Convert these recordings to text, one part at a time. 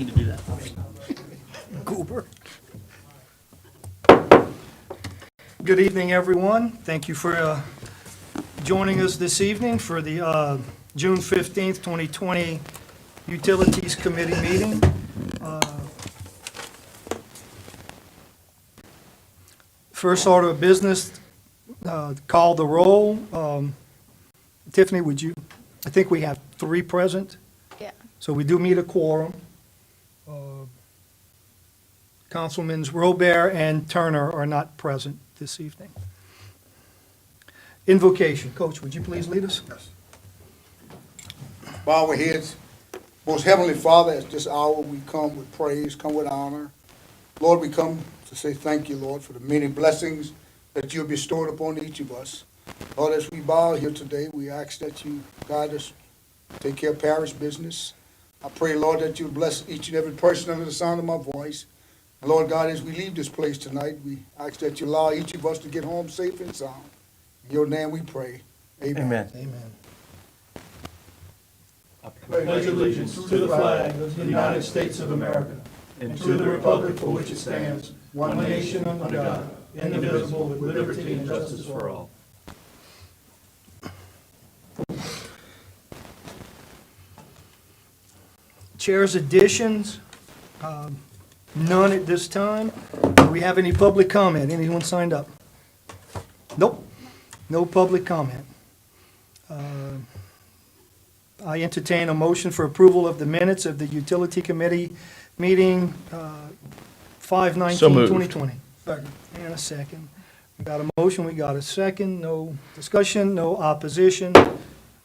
need to do that. Goober. Good evening, everyone. Thank you for joining us this evening for the June 15th, 2020 Utilities Committee meeting. First order of business, call the roll. Tiffany, would you? I think we have 3 present. Yeah. So we do meet a quorum. Councilmen Robert and Turner are not present this evening. Invocation. Coach, would you please lead us? Yes. Bow our heads. Most Heavenly Father, at this hour we come with praise, come with honor. Lord, we come to say thank you, Lord, for the many blessings that you have bestowed upon each of us. Lord, as we bow here today, we ask that you guide us, take care of parish business. I pray, Lord, that you bless each and every person under the sound of my voice. And Lord God, as we leave this place tonight, we ask that you allow each of us to get home safe and sound. In your name we pray. Amen. Amen. Pledge allegiance to the flag of the United States of America and to the republic for which it stands, one nation under God, indivisible, with liberty and justice for all. Chair's additions, none at this time. Do we have any public comment? Anyone signed up? Nope, no public comment. I entertain a motion for approval of the minutes of the Utility Committee meeting 5/19/2020. And a second. We got a motion, we got a second, no discussion, no opposition.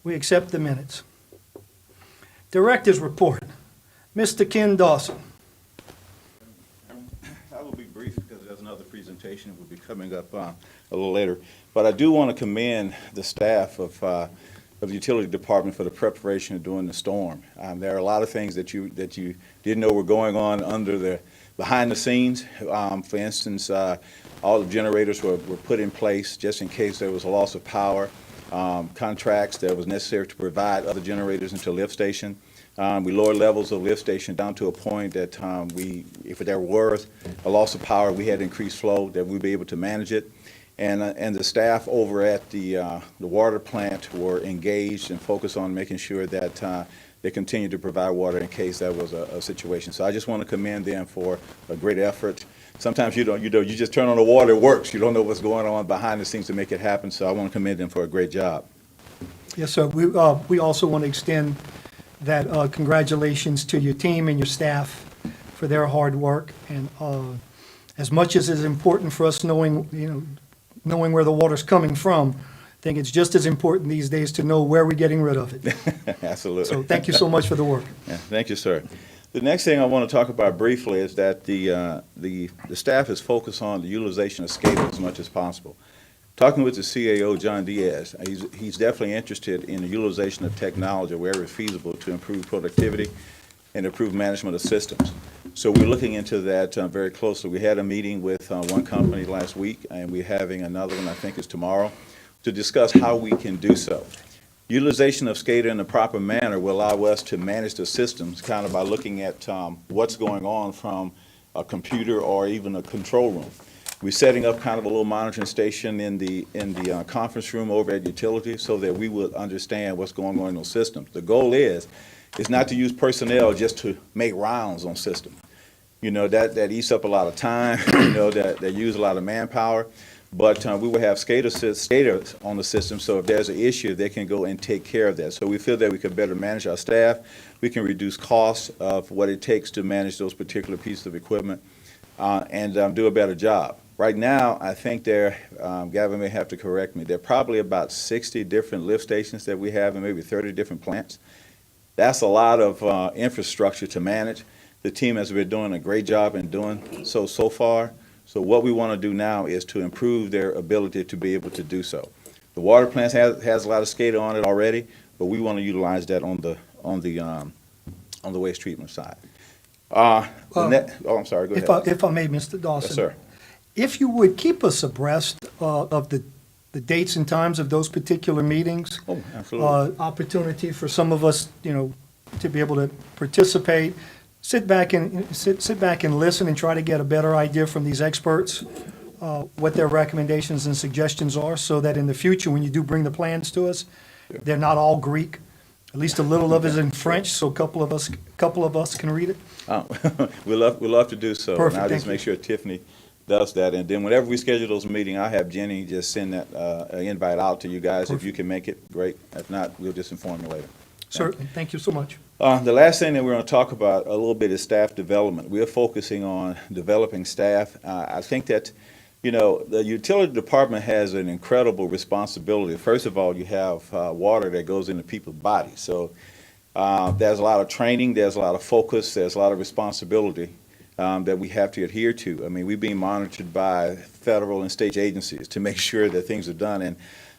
We accept the minutes. Director's report. Mr. Ken Dawson. I will be brief because there's another presentation that will be coming up a little later. But I do want to commend the staff of the Utility Department for the preparation during the storm. There are a lot of things that you didn't know were going on behind the scenes. For instance, all the generators were put in place just in case there was a loss of power. Contracts that was necessary to provide other generators into lift station. We lowered levels of lift station down to a point that if there was a loss of power, we had increased flow, that we'd be able to manage it. And the staff over at the water plant were engaged and focused on making sure that they continued to provide water in case that was a situation. So I just want to commend them for a great effort. Sometimes you just turn on the water, it works. You don't know what's going on behind the scenes to make it happen. So I want to commend them for a great job. Yes, sir. We also want to extend that congratulations to your team and your staff for their hard work. And as much as it's important for us knowing where the water's coming from, I think it's just as important these days to know where we're getting rid of it. Absolutely. So thank you so much for the work. Yeah, thank you, sir. The next thing I want to talk about briefly is that the staff is focused on the utilization of SCADA as much as possible. Talking with the CAO, John Diaz, he's definitely interested in the utilization of technology wherever it's feasible to improve productivity and improve management of systems. So we're looking into that very closely. We had a meeting with one company last week, and we're having another one, I think it's tomorrow, to discuss how we can do so. Utilization of SCADA in the proper manner will allow us to manage the systems kind of by looking at what's going on from a computer or even a control room. We're setting up kind of a little monitoring station in the conference room over at Utility so that we will understand what's going on in those systems. The goal is not to use personnel just to make rounds on systems. That eats up a lot of time, that use a lot of manpower. But we will have SCADA on the system, so if there's an issue, they can go and take care of that. So we feel that we can better manage our staff. We can reduce costs of what it takes to manage those particular pieces of equipment and do a better job. Right now, I think Gavin may have to correct me, there are probably about 60 different lift stations that we have and maybe 30 different plants. That's a lot of infrastructure to manage. The team has been doing a great job in doing so far. So what we want to do now is to improve their ability to be able to do so. The water plant has a lot of SCADA on it already, but we want to utilize that on the waste treatment side. I'm sorry, go ahead. If I may, Mr. Dawson. Yes, sir. If you would keep us abreast of the dates and times of those particular meetings. Oh, absolutely. Opportunity for some of us, to be able to participate. sit back and listen and try to get a better idea from these experts, what their recommendations and suggestions are, so that in the future, when you do bring the plans to us, they're not all Greek. At least a little of it is in French, so a couple of us can read it. We'd love to do so. Perfect, And I'll just thank you. make sure Tiffany does that. And then whenever we schedule those meetings, I'll have Jenny just send that invite out to you guys. If you can make it, great. If not, we'll just inform you later. Certainly, thank you so much. The last thing that we're going to talk about a little bit is staff development. We are focusing on developing staff. I think that, you know, the utility department has an incredible responsibility. First of all, you have water that goes into people's bodies. So there's a lot of training, there's a lot of focus, there's a lot of responsibility that we have to adhere to. I mean, we're being monitored by federal and state agencies to make sure that things are done. And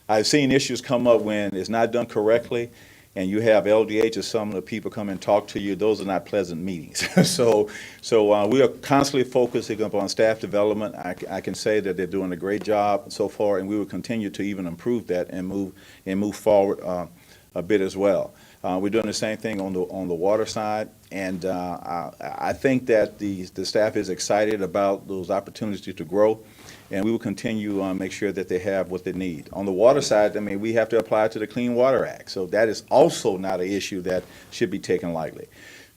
I've seen issues come up when it's not done correctly, and you have LDH or some of the people come and talk to you. Those are not pleasant meetings. So we are constantly focusing upon staff development. I can say that they're doing a great job so far, and we will continue to even improve that and move forward a bit as well. We're doing the same thing on the water side, and I think that the staff is excited about those opportunities to grow, and we will continue to make sure that they have what they need. On the water side, I mean, we have to apply to the Clean Water Act, so that is also not an issue that should be taken lightly.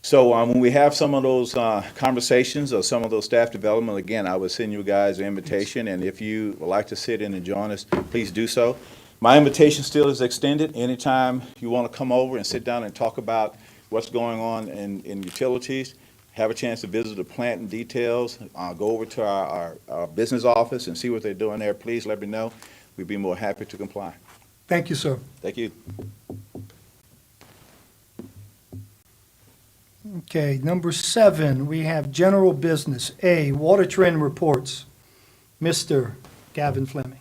So when we have some of those conversations or some of those staff development, again, I would send you guys an invitation, and if you would like to sit in and join us, please do so. My invitation still is extended. Anytime you want to come over and sit down and talk about what's going on in utilities, have a chance to visit the plant in details, go over to our business office and see what they're doing there, please let me know. We'd be more happy to comply. Thank you, sir. Thank you. Okay, number 7, we have general business. A, water trend reports. Mr. Gavin Fleming.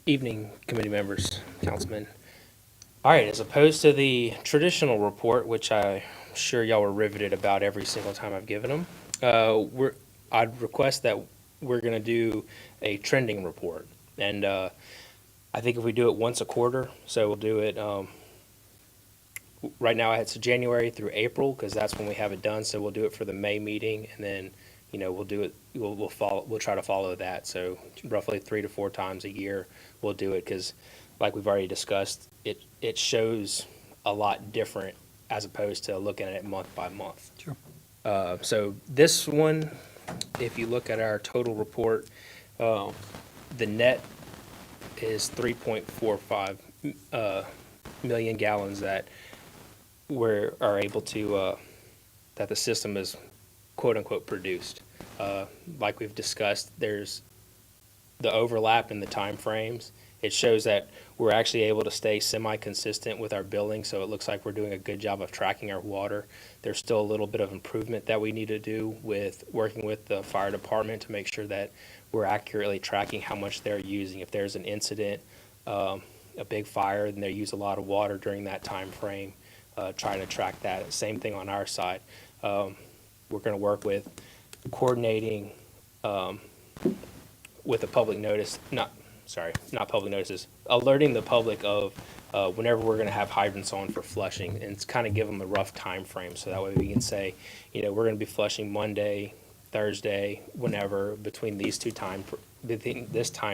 Evening, committee members, councilmen. All right, as opposed to the traditional report, which I'm sure y'all were riveted about every single time I've given them, I'd request that we're going to do a trending report. And I think if we do it once a quarter, so we'll do it, right now it's January through April, because that's when we have it done, so we'll do it for the May meeting, and then, you know, we'll do it, we'll try to follow that, so roughly 3 to 4 times a year we'll do it, because like we've already discussed, it shows a lot different as opposed to looking at it month by month. Sure. So this one, if you look at our total report, the net is 3.45 million gallons that are able to, that the system is quote-unquote produced. Like we've discussed, there's the overlap in the time frames. It shows that we're actually able to stay semi-consistent with our billing, so it looks like we're doing a good job of tracking our water. There's still a little bit of improvement that we need to do with working with the fire department to make sure that we're accurately tracking how much they're using. If there's an incident, a big fire, then they use a lot of water during that time frame, trying to track that. Same thing on our side. We're going to work with coordinating with a public notice, not public notices, alerting the public of whenever we're going to have hydrants on for flushing, and it's kind of give them a rough time frame, so that way we can say, you know, we're going to be flushing Monday, Thursday, whenever, between this time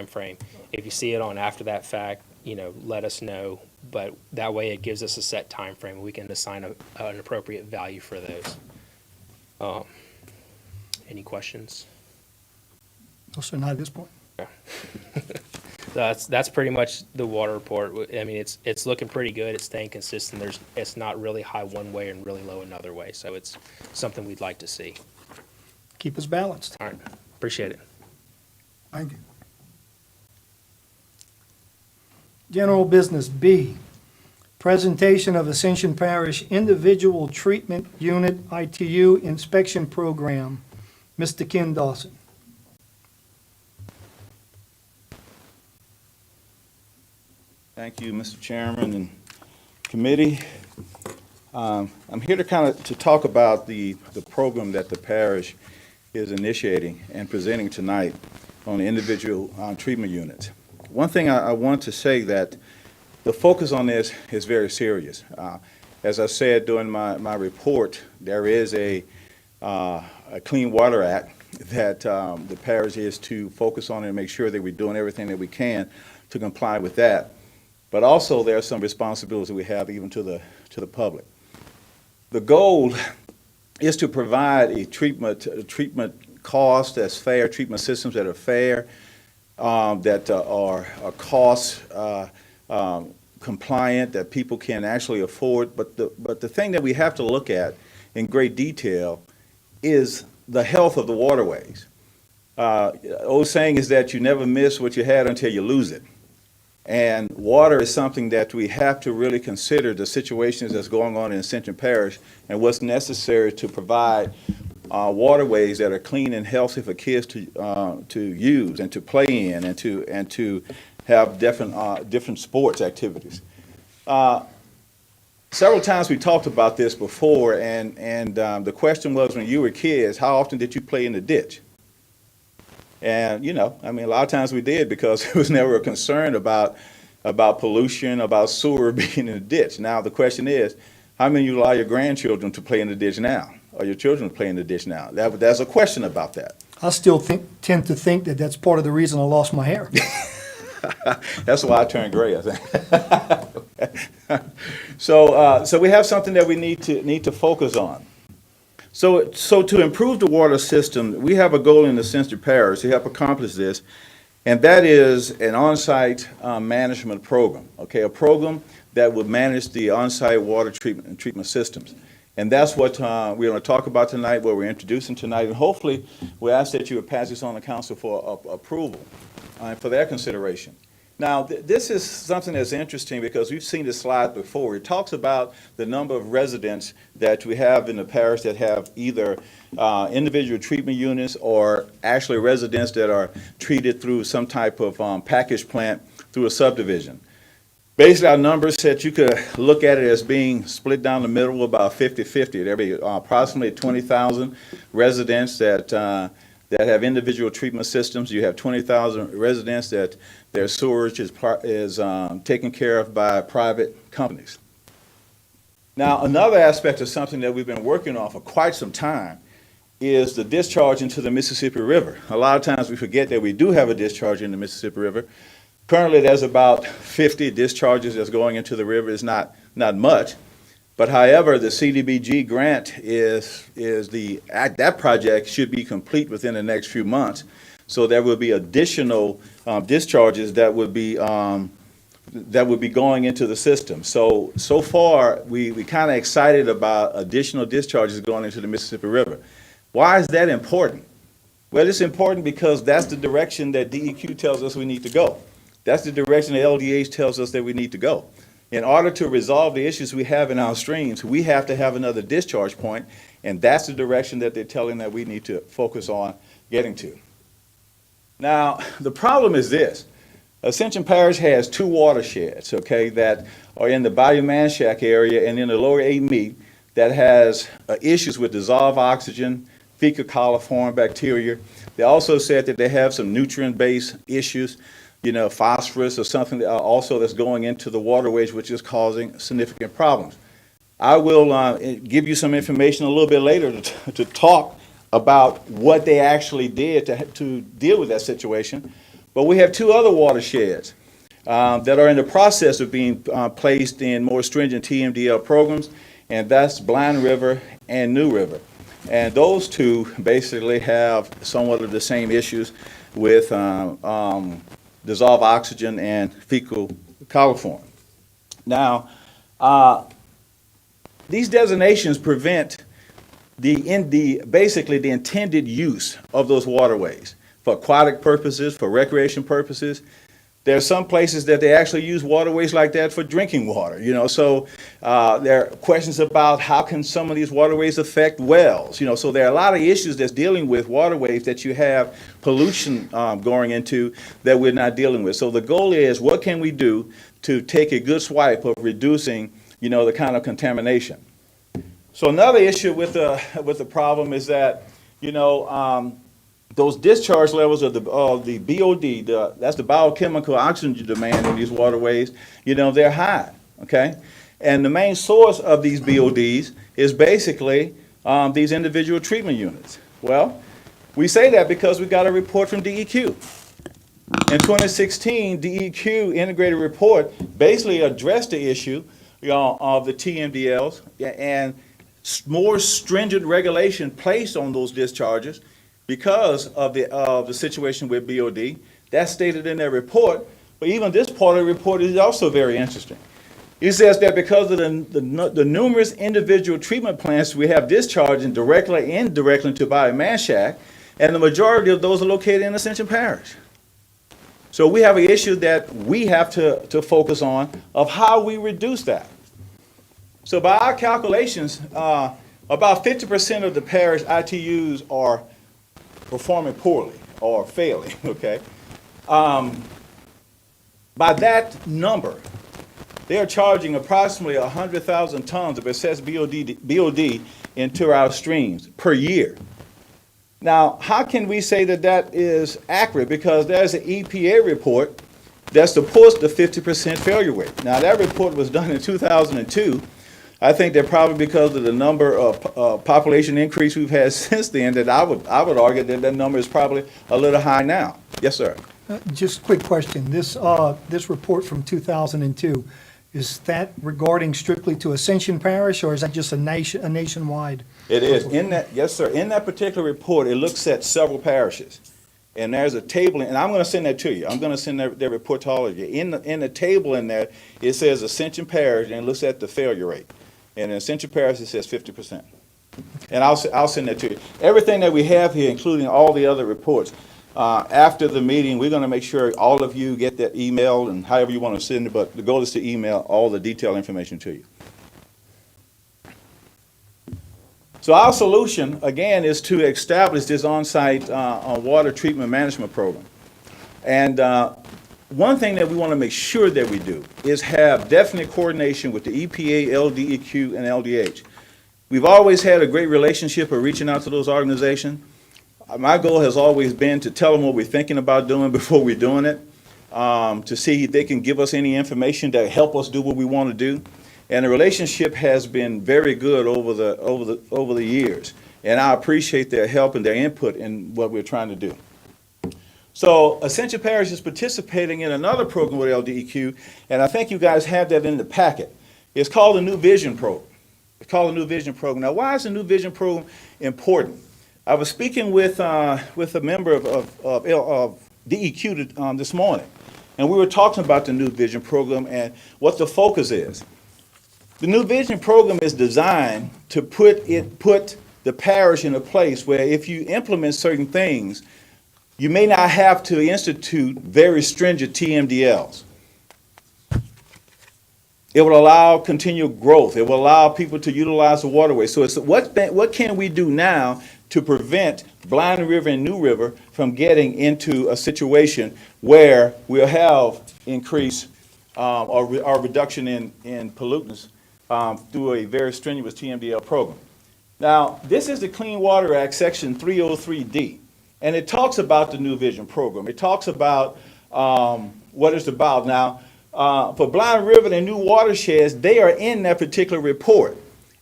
frame. If you see it on after that fact, you know, let us know, but that way it gives us a set time frame, and we can assign an appropriate value for those. Any questions? No, sir, not at this point. That's pretty much the water report. I mean, it's looking pretty good. It's staying consistent. It's not really high one way and really low another way. So it's something we'd like to see. Keep us balanced. All right, appreciate it. Thank you. General business. B, presentation of Ascension Parish Individual Treatment Unit ITU Inspection Program. Mr. Ken Dawson. Thank you, Mr. Chairman and committee. I'm here to talk about the program that the parish is initiating and presenting tonight on the individual treatment units. One thing I want to say that the focus on this is very serious. as I said during my report, there is a Clean Water Act that the parish is to focus on and make sure that we're doing everything that we can to comply with that. But also there are some responsibilities we have even to the public. The goal is to provide a treatment cost that's fair, treatment systems that are fair, that are cost compliant, that people can actually afford. But the thing that we have to look at in great detail is the health of the waterways. Old saying is that you never miss what you had until you lose it. And water is something that we have to really consider the situations that's going on in Ascension Parish and what's necessary to provide waterways that are clean and healthy for kids to use and to play in and to have different sports activities. Several times we talked about this before, and the question was, when you were kids, how often did you play in the ditch? And, you know, I mean, a lot of times we did because there was never a concern about pollution, about sewer being in the ditch. Now, the question is, how many of you allow your grandchildren to play in the ditch now, or your children to play in the ditch now? There's a question about that. I still tend to think that that's part of the reason I lost my hair. That's why I turned gray, I think. So we have something that we need to focus on. So to improve the water system, we have a goal in the Ascension Parish to help accomplish this, and that is an on-site management program, okay, a program that would manage the on-site water treatment systems. And that's what we're going to talk about tonight, what we're introducing tonight, and hopefully we ask that you would pass this on to council for approval and for their consideration. Now, this is something that's interesting because we've seen this slide before. It talks about the number of residents that we have in the parish that have either individual treatment units or actually residents that are treated through some type of package plant through a subdivision. Basically, our numbers said you could look at it as being split down the middle about 50-50. There'll be approximately 20,000 residents that have individual treatment systems. You have 20,000 residents that their sewerage is taken care of by private companies. Now, another aspect of something that we've been working on for quite some time is the discharge into the Mississippi River. A lot of times we forget that we do have a discharge in the Mississippi River. Currently, there's about 50 discharges that's going into the river. It's not much. But however, the CDBG grant that project should be complete within the next few months. So there will be additional discharges that would be going into the system. So far, we kind of excited about additional discharges going into the Mississippi River. Why is that important? Well, it's important because that's the direction that DEQ tells us we need to go. That's the direction the LDH tells us that we need to go. In order to resolve the issues we have in our streams, we have to have another discharge point, and that's the direction that they're telling that we need to focus on getting to. Now, the problem is this. Ascension Parish has two watersheds, okay, that are in the Bayou Manchac area and in the lower 8 that has issues with dissolved oxygen, fecal coliform bacteria. They also said that they have some nutrient-based issues, you know, phosphorus or something that also that's going into the waterways, which is causing significant problems. I will give you some information a little bit later to talk about what they actually did to deal with that situation. But we have two other watersheds that are in the process of being placed in more stringent TMDL programs, and that's Blind River and New River. And those two basically have somewhat of the same issues with dissolved oxygen and fecal coliform. Now, these designations prevent basically the intended use of those waterways for aquatic purposes, for recreation purposes. There are some places that they actually use waterways like that for drinking water, you know, so there are questions about how can some of these waterways affect wells, you know, so there are a lot of issues that's dealing with waterways that you have pollution going into that we're not dealing with. So the goal is, what can we do to take a good swipe of reducing, you know, the kind of contamination? So another issue with the problem is that, you know, those discharge levels of the BOD, that's the biochemical oxygen demand in these waterways, you know, they're high, okay? And the main source of these BODs is basically these individual treatment units. Well, we say that because we got a report from DEQ. In 2016, DEQ integrated report basically addressed the issue of the TMDLs and more stringent regulation placed on those discharges because of the situation with BOD. That's stated in their report, but even this part of the report is also very interesting. It says that because of the numerous individual treatment plants we have discharging directly and indirectly to Biomanshack, and the majority of those are located in Ascension Parish. So we have an issue that we have to focus on of how we reduce that. So by our calculations, about 50% of the parish ITUs are performing poorly or failing, okay? By that number, they are charging approximately 100,000 tons of assessed BOD into our streams per year. Now, how can we say that that is accurate? Because there's an EPA report that supports the 50% failure rate. Now, that report was done in 2002. I think that probably because of the number of population increase we've had since then, that I would argue that that number is probably a little high now. Yes, sir. Just a quick question. This report from 2002, is that regarding strictly to Ascension Parish, or is that just a nationwide? It is. In that, yes, sir. In that particular report, it looks at several parishes. And there's a table, and I'm going to send that to you. I'm going to send that report to all of you. In the table in there, it says Ascension Parish, and it looks at the failure rate. And in Ascension Parish, it says 50%. And I'll send that to you. Everything that we have here, including all the other reports, after the meeting, we're going to make sure all of you get that email, and however you want to send it, but the goal is to email all the detailed information to you. So our solution, again, is to establish this on-site water treatment management program. And one thing that we want to make sure that we do is have definite coordination with the EPA, LDEQ, and LDH. We've always had a great relationship of reaching out to those organizations. My goal has always been to tell them what we're thinking about doing before we're doing it, to see if they can give us any information that help us do what we want to do. And the relationship has been very good over the years. And I appreciate their help and their input in what we're trying to do. So Ascension Parish is participating in another program with LDEQ, and I think you guys have that in the packet. It's called the New Vision Program. It's called the New Vision Program. Now, why is the New Vision Program important? I was speaking with a member of DEQ this morning, and we were talking about the New Vision Program and what the focus is. The New Vision Program is designed to put the parish in a place where if you implement certain things, you may not have to institute very stringent TMDLs. It will allow continual growth. It will allow people to utilize the waterway. So it's what can we do now to prevent Blind River and New River from getting into a situation where we'll have increase or reduction in pollutants through a very strenuous TMDL program. Now, this is the Clean Water Act, Section 303D, and it talks about the New Vision Program. It talks about what it's about. Now, for Blind River and New Watersheds, they are in that particular report.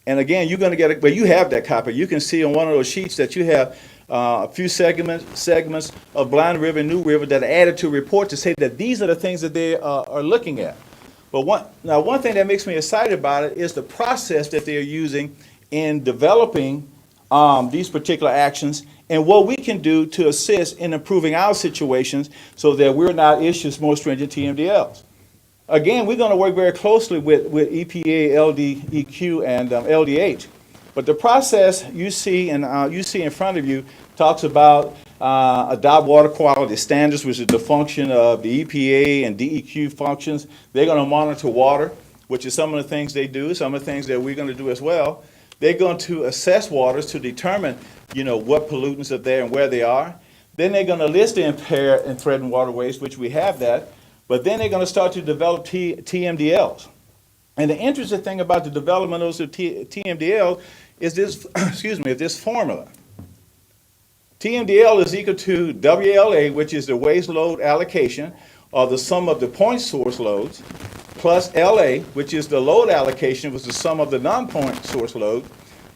And again, you're going to get it, but you have that copy. You can see on one of those sheets that you have a few segments of Blind River and New River that are added to a report to say that these are the things that they are looking at. But one thing that makes me excited about it is the process that they're using in developing these particular actions and what we can do to assist in improving our situations so that we're not issuing more stringent TMDLs. Again, we're going to work very closely with EPA, LDEQ, and LDH. But the process you see in front of you talks about adopt water quality standards, which is the function of the EPA and DEQ functions. They're going to monitor water, which is some of the things they do, some of the things that we're going to do as well. They're going to assess waters to determine, what pollutants are there and where they are. Then they're going to list the impaired and threatened waterways, which we have that. But then they're going to start to develop TMDLs. And the interesting thing about the development of those TMDL is this, this formula. TMDL is equal to WLA, which is the waste load allocation, or the sum of the point source loads, plus LA, which is the load allocation, was the sum of the non-point source load,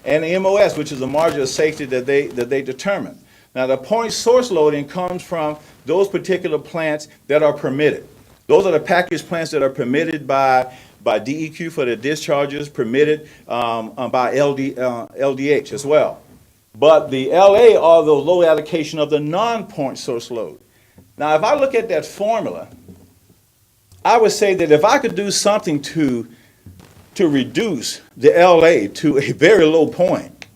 and the MOS, which is the margin of safety that they determine. Now, the point source loading comes from those particular plants that are permitted. Those are the package plants that are permitted by DEQ for the discharges, permitted by LDH as well. But the LA are the load allocation of the non-point source load. Now, if I look at that formula, I would say that if I could do something to reduce the LA to a very low point,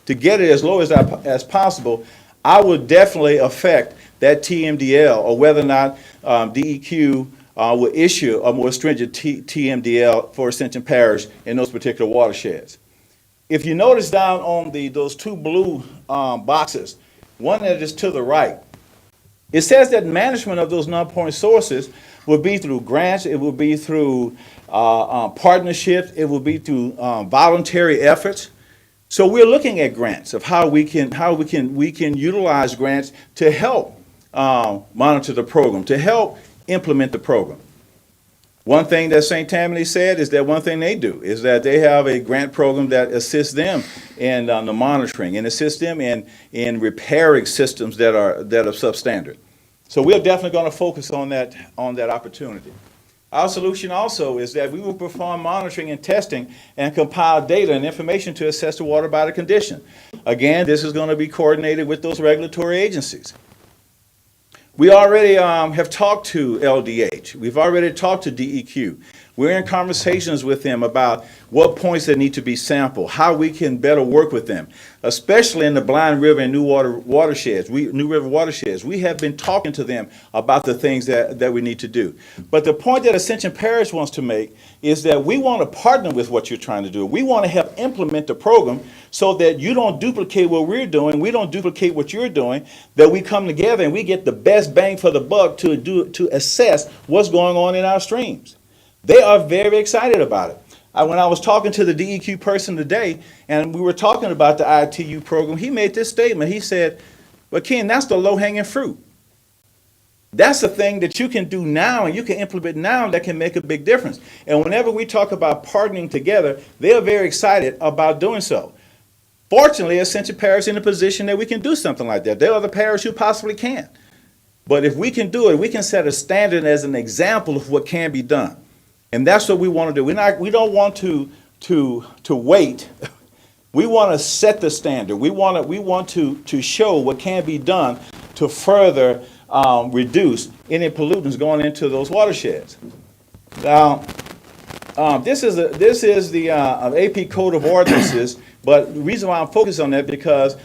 to get it as low as possible, I would definitely affect that TMDL, or whether or not DEQ will issue a more stringent TMDL for Ascension Parish in those particular watersheds. If you notice down on those two blue boxes, one that is to the right, it says that management of those non-point sources will be through grants, it will be through partnerships, it will be through voluntary efforts. So we're looking at grants of how we can utilize grants to help monitor the program, to help implement the program. One thing that St. Tammany said is that one thing they do is that they have a grant program that assists them in the monitoring and assists them in repairing systems that are substandard. So we're definitely going to focus on that opportunity. Our solution also is that we will perform monitoring and testing and compile data and information to assess the water body condition. Again, this is going to be coordinated with those regulatory agencies. We already have talked to LDH. We've already talked to DEQ. We're in conversations with them about what points that need to be sampled, how we can better work with them, especially in the Blind River and New River watersheds. We have been talking to them about the things that we need to do. But the point that Ascension Parish wants to make is that we want to partner with what you're trying to do. We want to help implement the program so that you don't duplicate what we're doing, we don't duplicate what you're doing, that we come together and we get the best bang for the buck to assess what's going on in our streams. They are very excited about it. When I was talking to the DEQ person today, and we were talking about the ITU program, he made this statement. He said, well, Ken, that's the low-hanging fruit. That's the thing that you can do now and you can implement now that can make a big difference. And whenever we talk about partnering together, they are very excited about doing so. Fortunately, Ascension Parish is in a position that we can do something like that. There are other parishes who possibly can't. But if we can do it, we can set a standard as an example of what can be done. And that's what we want to do. We don't want to wait. We want to set the standard. We want to show what can be done to further reduce any pollutants going into those watersheds. Now, this is the AP Code of Ordinances. But the reason why I'm focused on that because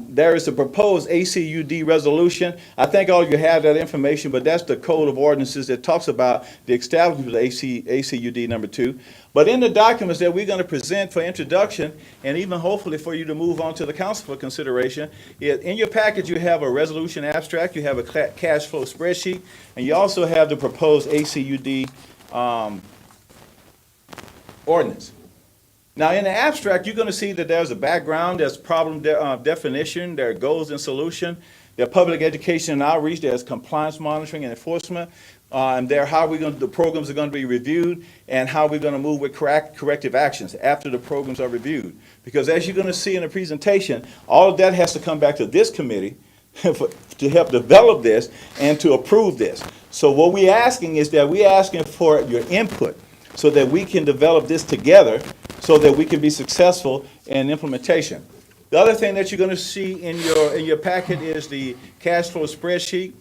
there is a proposed ACUD resolution. I think all you have that information, but that's the Code of Ordinances that talks about the establishment of ACUD number 2. But in the documents that we're going to present for introduction, and even hopefully for you to move on to the council for consideration, in your package you have a resolution abstract, you have a cash flow spreadsheet, and you also have the proposed ACUD ordinance. Now, in the abstract, you're going to see that there's a background, there's problem definition, there are goals and solution, there's public education and outreach, there's compliance monitoring and enforcement, and there how the programs are going to be reviewed and how we're going to move with corrective actions after the programs are reviewed. Because as you're going to see in the presentation, all of that has to come back to this committee to help develop this and to approve this. So what we're asking is that we're asking for your input so that we can develop this together so that we can be successful in implementation. The other thing that you're going to see in your packet is the cash flow spreadsheet.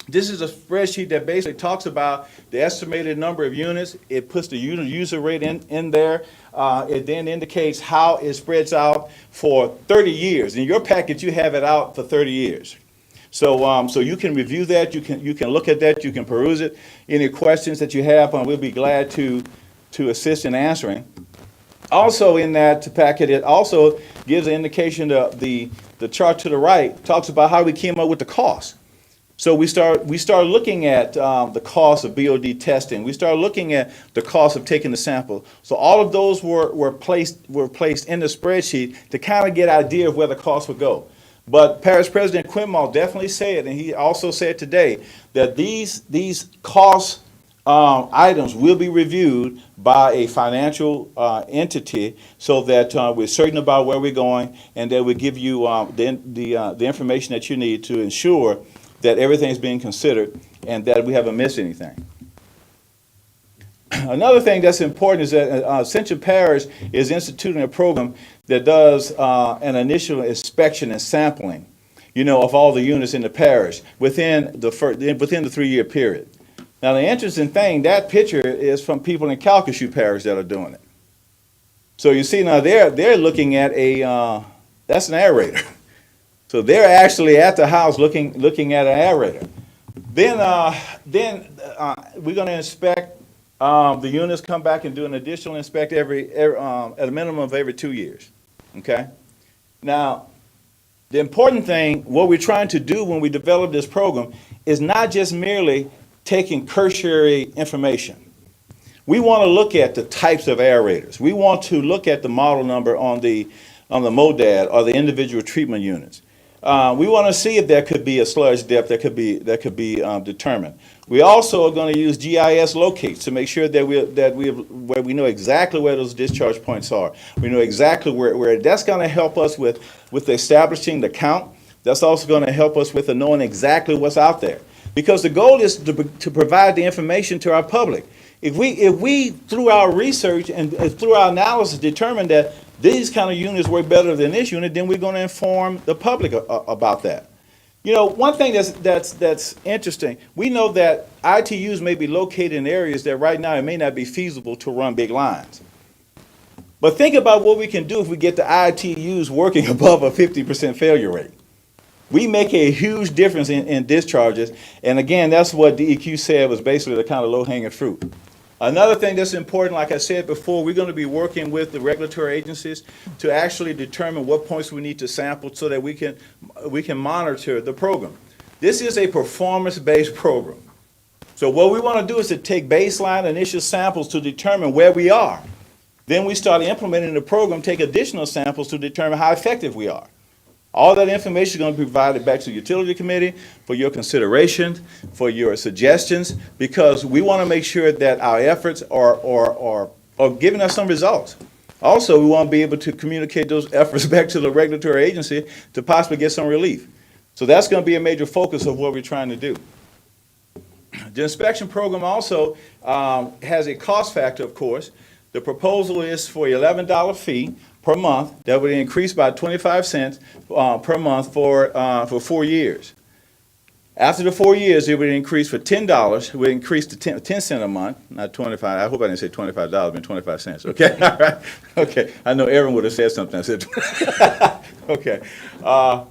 This is a spreadsheet that basically talks about the estimated number of units. It puts the user rate in there. It then indicates how it spreads out for 30 years. In your packet, you have it out for 30 years. So you can review that. You can look at that. You can peruse it. Any questions that you have, we'll be glad to assist in answering. Also in that packet, it also gives an indication the chart to the right talks about how we came up with the cost. So we start looking at the cost of BOD testing. We start looking at the cost of taking the sample. So all of those were placed in the spreadsheet to kind of get an idea of where the cost would go. But Parish President Quinmall definitely said, and he also said today, that these costs items will be reviewed by a financial entity so that we're certain about where we're going, and that we give you the information that you need to ensure that everything's being considered and that we haven't missed anything. Another thing that's important is that Ascension Parish is instituting a program that does an initial inspection and sampling, of all the units in the parish within the 3-year period. Now, the interesting thing, that picture is from people in Calcasieu Parish that are doing it. So you see now they're looking at that's an aerator. So they're actually at the house looking at an aerator. Then we're going to inspect the units, come back and do an additional inspect at a minimum of every 2 years. Okay? Now, the important thing, what we're trying to do when we develop this program, is not just merely taking cursory information. We want to look at the types of aerators. We want to look at the model number on the MODAD or the individual treatment units. We want to see if there could be a sludge depth that could be determined. We also are going to use GIS locates to make sure that we know exactly where those discharge points are. We know exactly where that's going to help us with establishing the count. That's also going to help us with knowing exactly what's out there. Because the goal is to provide the information to our public. If we through our research and through our analysis determine that these kind of units work better than this unit, then we're going to inform the public about that. One thing that's interesting, we know that ITUs may be located in areas that right now it may not be feasible to run big lines. But think about what we can do if we get the ITUs working above a 50% failure rate. We make a huge difference in discharges, and again, that's what DEQ said was basically the kind of low-hanging fruit. Another thing that's important, like I said before, we're going to be working with the regulatory agencies to actually determine what points we need to sample so that we can monitor the program. This is a performance-based program. So what we want to do is to take baseline initial samples to determine where we are. Then we start implementing the program, take additional samples to determine how effective we are. All that information is going to be provided back to the utility committee for your consideration, for your suggestions, because we want to make sure that our efforts are giving us some results. Also, we want to be able to communicate those efforts back to the regulatory agency to possibly get some relief. So that's going to be a major focus of what we're trying to do. The inspection program also has a cost factor, of course. The proposal is for an $11 fee per month that would increase by 25 cents per month for 4 years. After the 4 years, it would increase for $10. It would increase to 10 cents a month, not 25. I hope I didn't say $25, but 25 cents. Okay, all right. Okay, I know Aaron would have said something. I said, okay.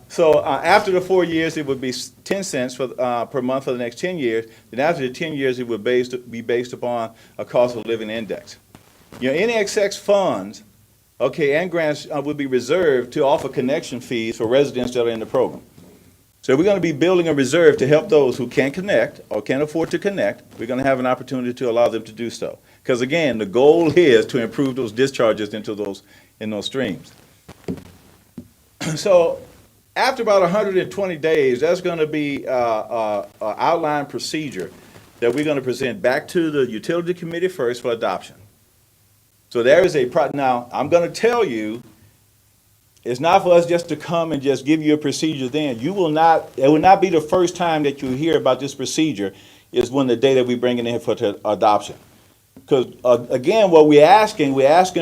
So after the 4 years, it would be 10 cents per month for the next 10 years. Then after the 10 years, it would be based upon a cost of living index. Any excess funds, and grants would be reserved to offer connection fees for residents that are in the program. So we're going to be building a reserve to help those who can't connect or can't afford to connect. We're going to have an opportunity to allow them to do so. Because again, the goal is to improve those discharges in those streams. So after about 120 days, that's going to be an outline procedure that we're going to present back to the utility committee first for adoption. So there is now I'm going to tell you, it's not for us just to come and just give you a procedure then. It will not be the first time that you hear about this procedure is when the day that we bring it in for adoption. Because again, what we're asking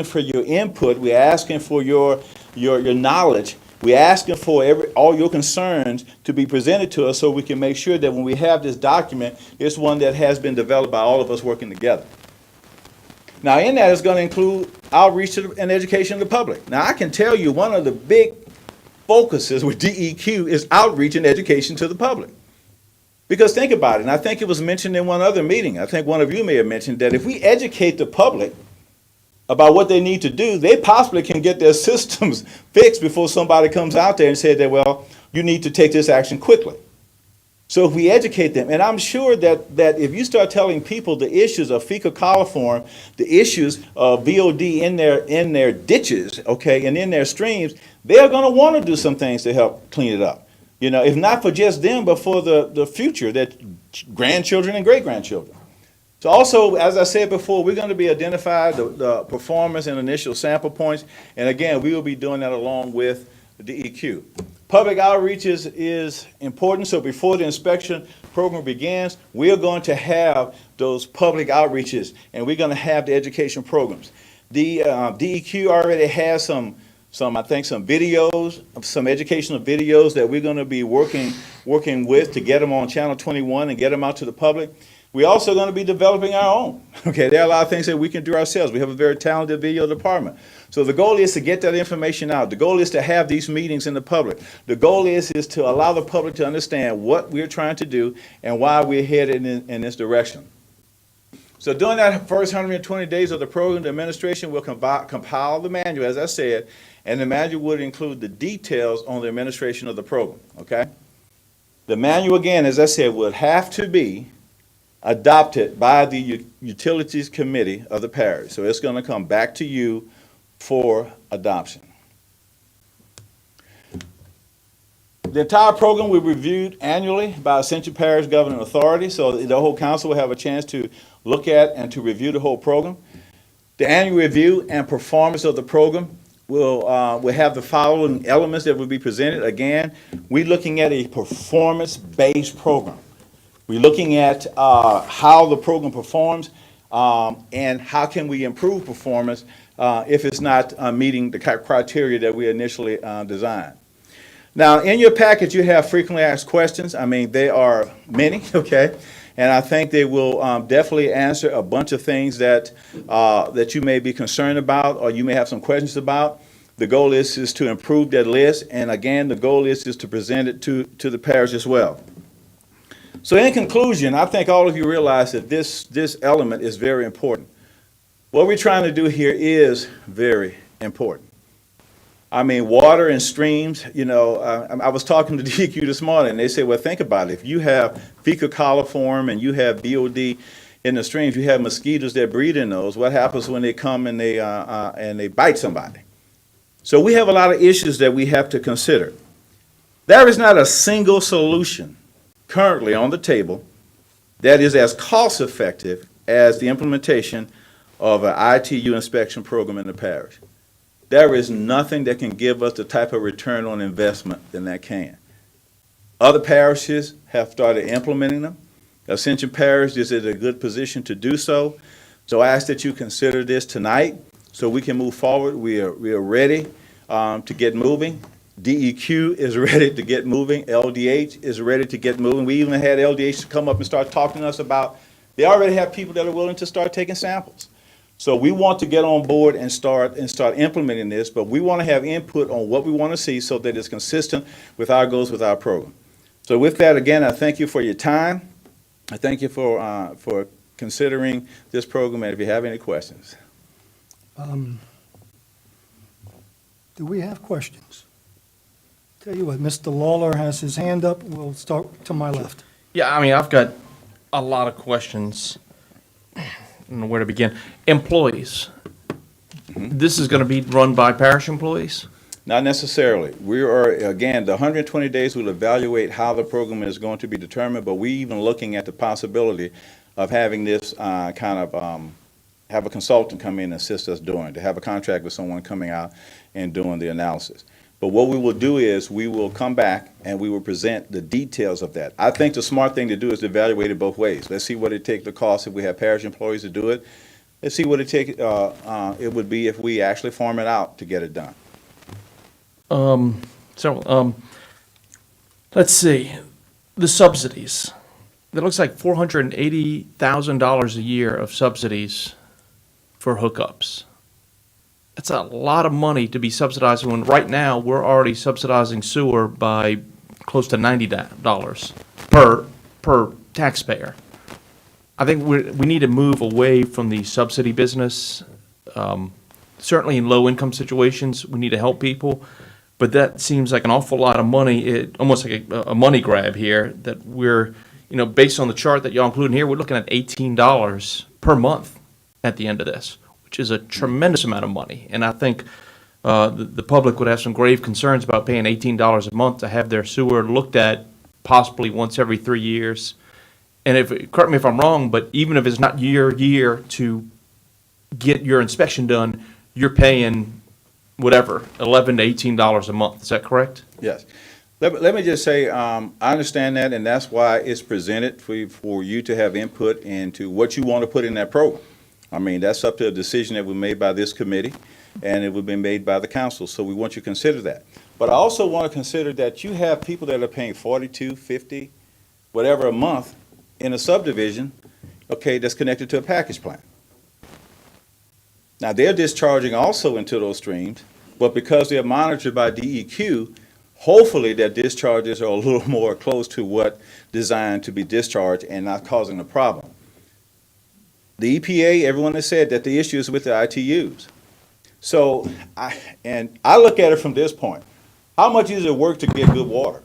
for your input, we're asking for your knowledge, we're asking for all your concerns to be presented to us so we can make sure that when we have this document, it's one that has been developed by all of us working together. Now, in that is going to include outreach and education of the public. Now, I can tell you one of the big focuses with DEQ is outreach and education to the public. Because think about it, and I think it was mentioned in one other meeting. I think one of you may have mentioned that if we educate the public about what they need to do, they possibly can get their systems fixed before somebody comes out there and says that, well, you need to take this action quickly. So if we educate them, and I'm sure that if you start telling people the issues of fecal coliform, the issues of VOD in their ditches, and in their streams, they're going to want to do some things to help clean it up. If not for just them, but for the future, that grandchildren and great-grandchildren. So also, as I said before, we're going to be identifying the performance and initial sample points. And again, we will be doing that along with the DEQ. Public outreach is important. So before the inspection program begins, we are going to have those public outreaches, and we're going to have the education programs. The DEQ already has some videos, some educational videos that we're going to be working with to get them on Channel 21 and get them out to the public. We're also going to be developing our own. Okay, there are a lot of things that we can do ourselves. We have a very talented video department. So the goal is to get that information out. The goal is to have these meetings in the public. The goal is to allow the public to understand what we're trying to do and why we're headed in this direction. So during that first 120 days of the program, the administration will compile the manual, as I said, and the manual would include the details on the administration of the program, okay? The manual, again, as I said, would have to be adopted by the Utilities Committee of the parish. So it's going to come back to you for adoption. The entire program will be reviewed annually by Ascension Parish Governing Authority, so the whole council will have a chance to look at and to review the whole program. The annual review and performance of the program will have the following elements that will be presented. Again, we're looking at a performance-based program. We're looking at how the program performs and how can we improve performance if it's not meeting the criteria that we initially designed. Now, in your package, you have frequently asked questions. I mean, there are many, okay? And I think they will definitely answer a bunch of things that you may be concerned about or you may have some questions about. The goal is to improve that list. And again, the goal is to present it to the parish as well. So in conclusion, I think all of you realize that this element is very important. What we're trying to do here is very important. I mean, water and streams, you know, I was talking to DEQ this morning, and they said, well, think about it. If you have fecal coliform and you have BOD in the streams, you have mosquitoes that breed in those. What happens when they come and they bite somebody? So we have a lot of issues that we have to consider. There is not a single solution currently on the table that is as cost effective as the implementation of an ITU inspection program in the parish. There is nothing that can give us the type of return on investment than that can. Other parishes have started implementing them. Ascension Parish is in a good position to do so. So I ask that you consider this tonight so we can move forward. We are ready to get moving. DEQ is ready to get moving. LDH is ready to get moving. We even had LDH come up and start talking to us about, they already have people that are willing to start taking samples. So we want to get on board and start implementing this, but we want to have input on what we want to see so that it's consistent with our goals, with our program. So with that, again, I thank you for your time. I thank you for considering this program, and if you have any questions. Do we have questions? Tell you what, Mr. Lawler has his hand up. We'll start to my left. Yeah, I mean, I've got a lot of questions. I don't know where to begin. Employees. This is going to be run by parish employees? Not necessarily. We are, again, the 120 days will evaluate how the program is going to be determined, but we're even looking at the possibility of having this have a consultant come in and assist us doing, to have a contract with someone coming out and doing the analysis. But what we will do is we will come back and we will present the details of that. I think the smart thing to do is to evaluate it both ways. Let's see what it takes the cost if we have parish employees to do it. Let's see what it would be if we actually farm it out to get it done. Let's see, the subsidies. It looks like $480,000 a year of subsidies for hookups. That's a lot of money to be subsidizing when right now we're already subsidizing sewer by close to $90 per taxpayer. I think we need to move away from the subsidy business. Certainly in low-income situations, we need to help people, but that seems like an awful lot of money, almost like a money grab here, that we're, based on the chart that y'all include in here, we're looking at $18 per month at the end of this, which is a tremendous amount of money. And I think the public would have some grave concerns about paying $18 a month to have their sewer looked at possibly once every 3 years. And correct me if I'm wrong, but even if it's not year to get your inspection done, you're paying whatever, $11 to $18 a month. Is that correct? Yes. Let me just say, I understand that, and that's why it's presented for you to have input into what you want to put in that program. I mean, that's up to a decision that was made by this committee, and it will be made by the council, so we want you to consider that. But I also want to consider that you have people that are paying $42, $50, whatever a month in a subdivision, okay, that's connected to a package plan. Now, they're discharging also into those streams, but because they're monitored by DEQ, hopefully their discharges are a little more close to what designed to be discharged and not causing a problem. The EPA, everyone has said that the issue is with the ITUs. So, I look at it from this point. How much is it work to get good water?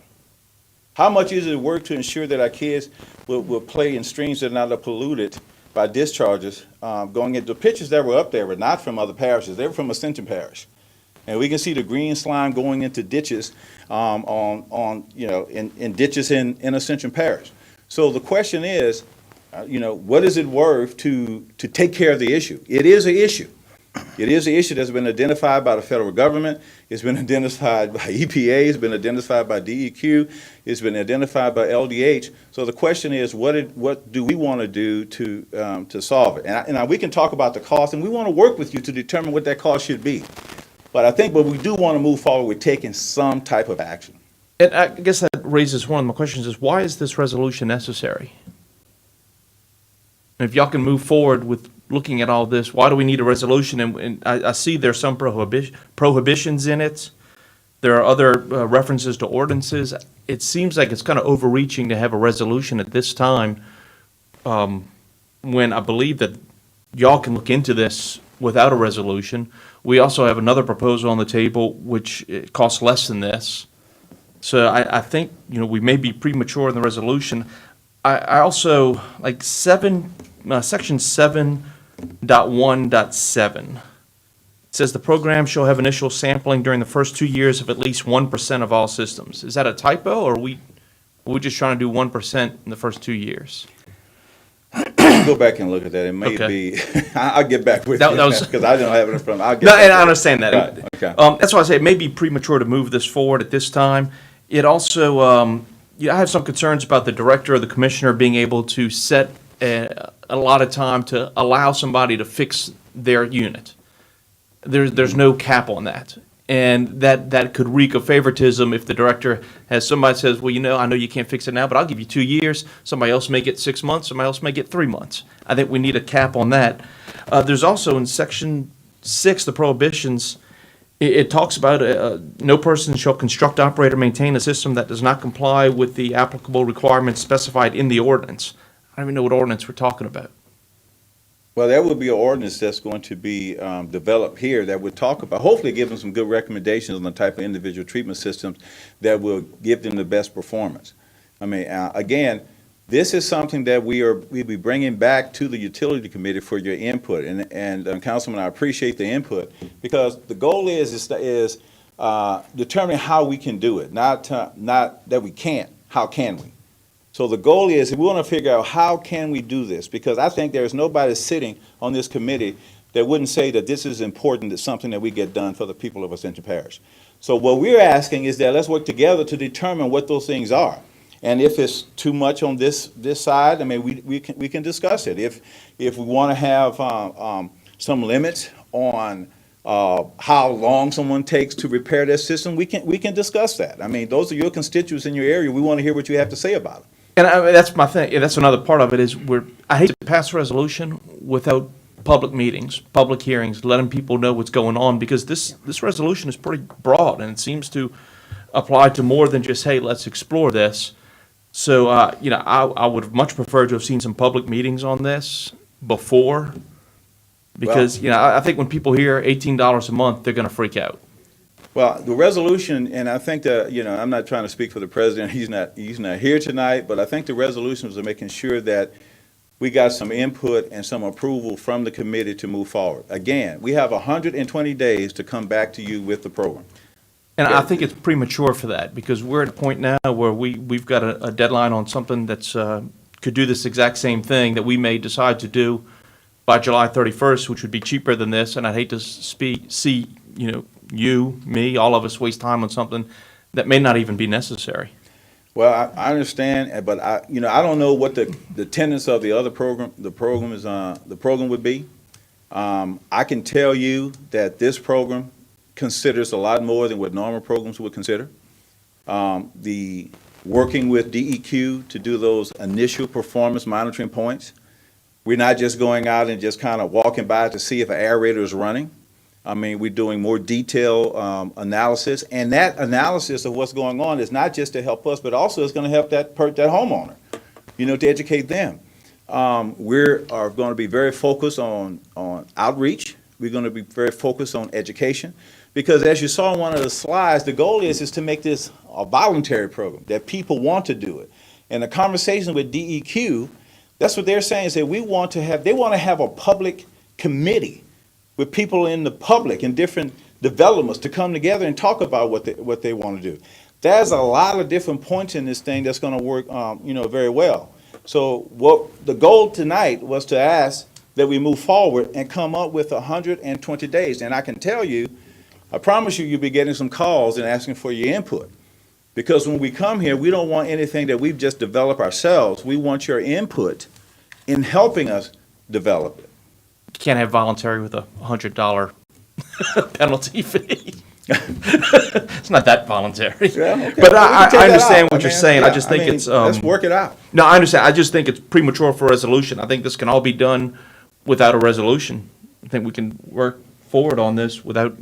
How much is it work to ensure that our kids will play in streams that are not polluted by discharges going into the pictures that were up there were not from other parishes. They were from Ascension Parish. And we can see the green slime going into ditches in ditches in Ascension Parish. So the question is, what is it worth to take care of the issue? It is an issue. It is an issue that's been identified by the federal government. It's been identified by EPA. It's been identified by DEQ. It's been identified by LDH. So the question is, what do we want to do to solve it? And we can talk about the cost, and we want to work with you to determine what that cost should be. But I think we do want to move forward with taking some type of action. And I guess that raises one of my questions is, why is this resolution necessary? And if y'all can move forward with looking at all this, why do we need a resolution? And I see there's some prohibitions in it. There are other references to ordinances. It seems like it's kind of overreaching to have a resolution at this time, when I believe that y'all can look into this without a resolution. We also have another proposal on the table which costs less than this. So I think, we may be premature in the resolution. I also, like section 7.1.7, it says the program shall have initial sampling during the first 2 years of at least 1% of all systems. Is that a typo, or are we just trying to do 1% in the first 2 years? Go back and look at that. It may be, I'll get back with you, because I don't have it in front of me. And I understand that. Right, okay. That's why I say it may be premature to move this forward at this time. It also, I have some concerns about the director or the commissioner being able to set a lot of time to allow somebody to fix their unit. There's no cap on that. And that could reek of favoritism if the director has somebody says, well, I know you can't fix it now, but I'll give you 2 years. Somebody else may get 6 months. Somebody else may get 3 months. I think we need a cap on that. There's also in Section 6, the prohibitions, it talks about no person shall construct, operate, or maintain a system that does not comply with the applicable requirements specified in the ordinance. I don't even know what ordinance we're talking about. Well, there will be an ordinance that's going to be developed here that would talk about, hopefully give them some good recommendations on the type of individual treatment systems that will give them the best performance. I mean, again, this is something that we'll be bringing back to the Utility Committee for your input. And Councilman, I appreciate the input, because the goal is determining how we can do it, not that we can't. How can we? So the goal is we want to figure out how can we do this, because I think there's nobody sitting on this committee that wouldn't say that this is important, it's something that we get done for the people of Ascension Parish. So what we're asking is that let's work together to determine what those things are. And if it's too much on this side, I mean, we can discuss it. If we want to have some limits on how long someone takes to repair their system, we can discuss that. I mean, those are your constituents in your area. We want to hear what you have to say about it. And that's my thing. That's another part of it is I hate to pass a resolution without public meetings, public hearings, letting people know what's going on, because this resolution is pretty broad and it seems to apply to more than just, hey, let's explore this. So, I would have much preferred to have seen some public meetings on this before, because, I think when people hear $18 a month, they're going to freak out. Well, the resolution, and I think that, I'm not trying to speak for the president, he's not here tonight, but I think the resolutions are making sure that we got some input and some approval from the committee to move forward. Again, we have 120 days to come back to you with the program. And I think it's premature for that, because we're at a point now where we've got a deadline on something that's could do this exact same thing that we may decide to do by July 31st, which would be cheaper than this, and I'd hate to see, you, me, all of us waste time on something that may not even be necessary. Well, I understand, but I don't know what the tenets of the other program, the program would be. I can tell you that this program considers a lot more than what normal programs would consider. The working with DEQ to do those initial performance monitoring points. We're not just going out and just kind of walking by to see if an aerator is running. I mean, we're doing more detailed analysis, and that analysis of what's going on is not just to help us, but also it's going to help that homeowner, to educate them. We are going to be very focused on outreach. We're going to be very focused on education, because as you saw in one of the slides, the goal is to make this a voluntary program, that people want to do it. And the conversation with DEQ, that's what they're saying, is that they want to have a public committee with people in the public and different developments to come together and talk about what they want to do. There's a lot of different points in this thing that's going to work, very well. So what the goal tonight was to ask that we move forward and come up with 120 days. And I can tell you, I promise you, you'll be getting some calls and asking for your input. Because when we come here, we don't want anything that we've just developed ourselves. We want your input in helping us develop it. You can't have voluntary with a $100 penalty fee. It's not that voluntary. Yeah, okay. But Well, we can take I that understand out. what you're saying. Yeah, I just think it's. let's work it out. No, I understand. I just think it's premature for resolution. I think this can all be done without a resolution. I think we can work forward on this without.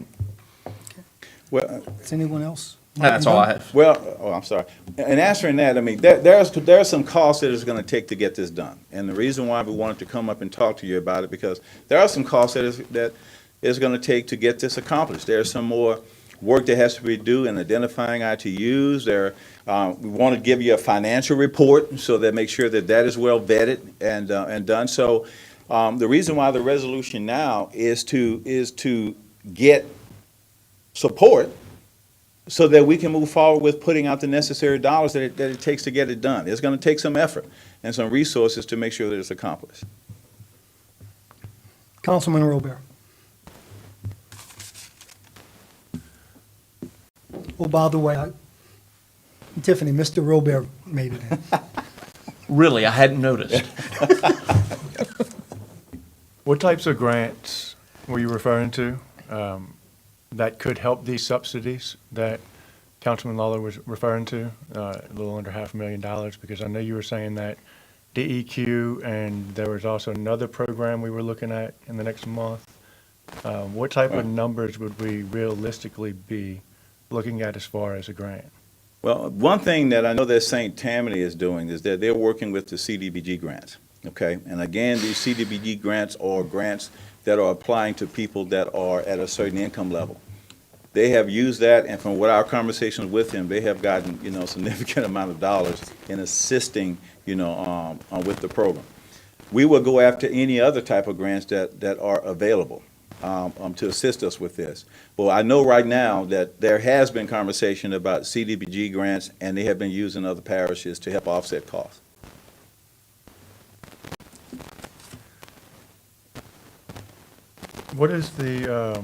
Well, Does anyone else? That's all I have. Well, I'm sorry. In answering that, I mean, there are some costs that it's going to take to get this done. And the reason why we wanted to come up and talk to you about it, because there are some costs that it's going to take to get this accomplished. There's some more work that has to be done in identifying ITUs. We want to give you a financial report so that make sure that is well vetted and done. So the reason why the resolution now is to get support so that we can move forward with putting out the necessary dollars that it takes to get it done. It's going to take some effort and some resources to make sure that it's accomplished. Councilman Robert. Oh, by the way, Tiffany, Mr. Robert made it in. Really, I hadn't noticed. What types of grants were you referring to that could help these subsidies that Councilman Lawler was referring to, a little under $500,000? Because I know you were saying that DEQ, and there was also another program we were looking at in the next month. What type of numbers would we realistically be looking at as far as a grant? Well, one thing that I know that St. Tammany is doing is that they're working with the CDBG grants, okay? And again, these CDBG grants are grants that are applying to people that are at a certain income level. They have used that, and from what our conversations with them, they have gotten, a significant amount of dollars in assisting, with the program. We will go after any other type of grants that are available to assist us with this. Well, I know right now that there has been conversation about CDBG grants, and they have been used in other parishes to help offset costs. What is the,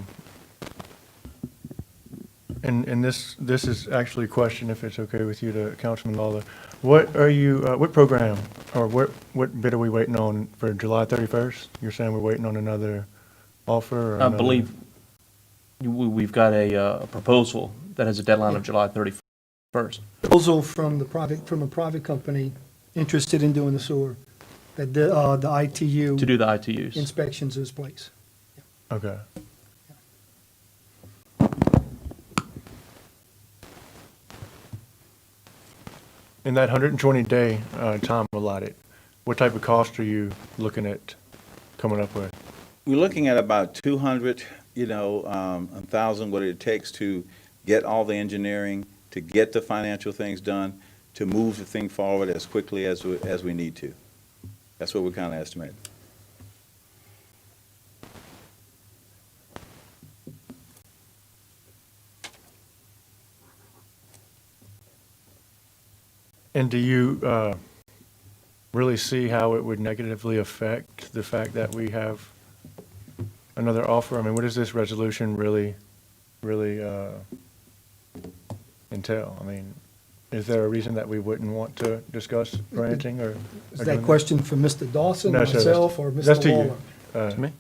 and this is actually a question, if it's okay with you, to Councilman Lawler. What program, or what bid are we waiting on for July 31st? You're saying we're waiting on another offer? Or I another- believe we've got a proposal that has a deadline of July 31st. Proposal from a private company interested in doing the sewer, that the ITU To do the ITUs. inspections is place. Okay. In that 120-day time allotted, what type of cost are you looking at coming up with? We're looking at about 200, 1,000, what it takes to get all the engineering, to get the financial things done, to move the thing forward as quickly as we need to. That's what we're kind of estimating. And do you really see how it would negatively affect the fact that we have another offer. I mean, what does this resolution really entail? I mean, is there a reason that we wouldn't want to discuss granting or? Is or that doing question for Mr. Dawson, No, sir, that's- myself, or that's Mr. to you. Lawler? To me?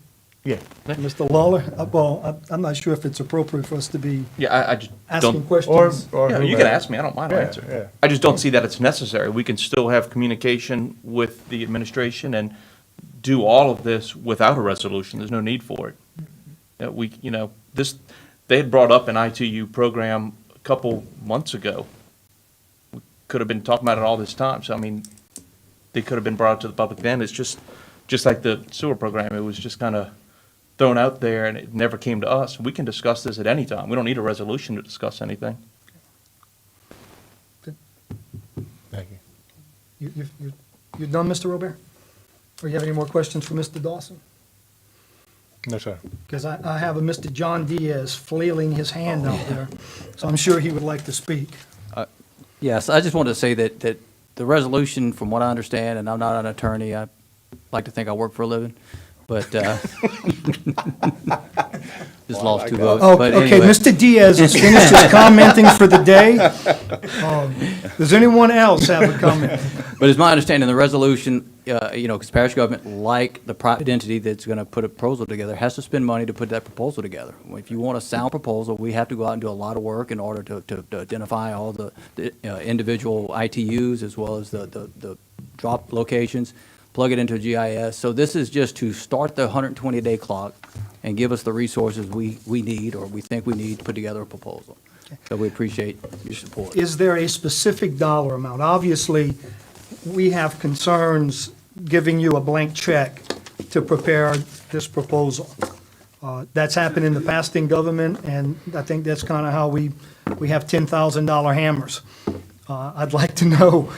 Yeah. Mr. Lawler? Well, I'm not sure if it's appropriate for us to be Yeah, I just asking don't. Or, questions. or Yeah, you whomever. can ask me, I don't mind, I'll Yeah, answer. yeah. I just don't see that it's necessary. We can still have communication with the administration and do all of this without a resolution. There's no need for it. They had brought up an ITU program a couple months ago. We could have been talking about it all this time. So, I mean, they could have been brought to the public then. It's just like the sewer program. It was just kind of thrown out there and it never came to us. We can discuss this at any time. We don't need a resolution to discuss anything. Thank you. You're done, Mr. Robert? Or you have any more questions for Mr. Dawson? No, sir. Because I have a Mr. John Diaz flailing his hand out there, so I'm sure he would like to speak. Yes, I just wanted to say that the resolution, from what I understand, and I'm not an attorney, I like to think I work for a living, but just lost two votes. Oh, But okay, anyway. Mr. Diaz has finished his commenting for the day. Does anyone else have a comment? But it's my understanding, the resolution, because parish government, like the private entity that's going to put a proposal together, has to spend money to put that proposal together. If you want a sound proposal, we have to go out and do a lot of work in order to identify all the individual ITUs as well as the drop locations, plug it into a GIS. So this is just to start the 120-day clock and give us the resources we need or we think we need to put together a proposal. So we appreciate your support. Is there a specific dollar amount? Obviously, we have concerns giving you a blank check to prepare this proposal. That's happened in the past in government, and I think that's kind of how we have $10,000 hammers. I'd like to know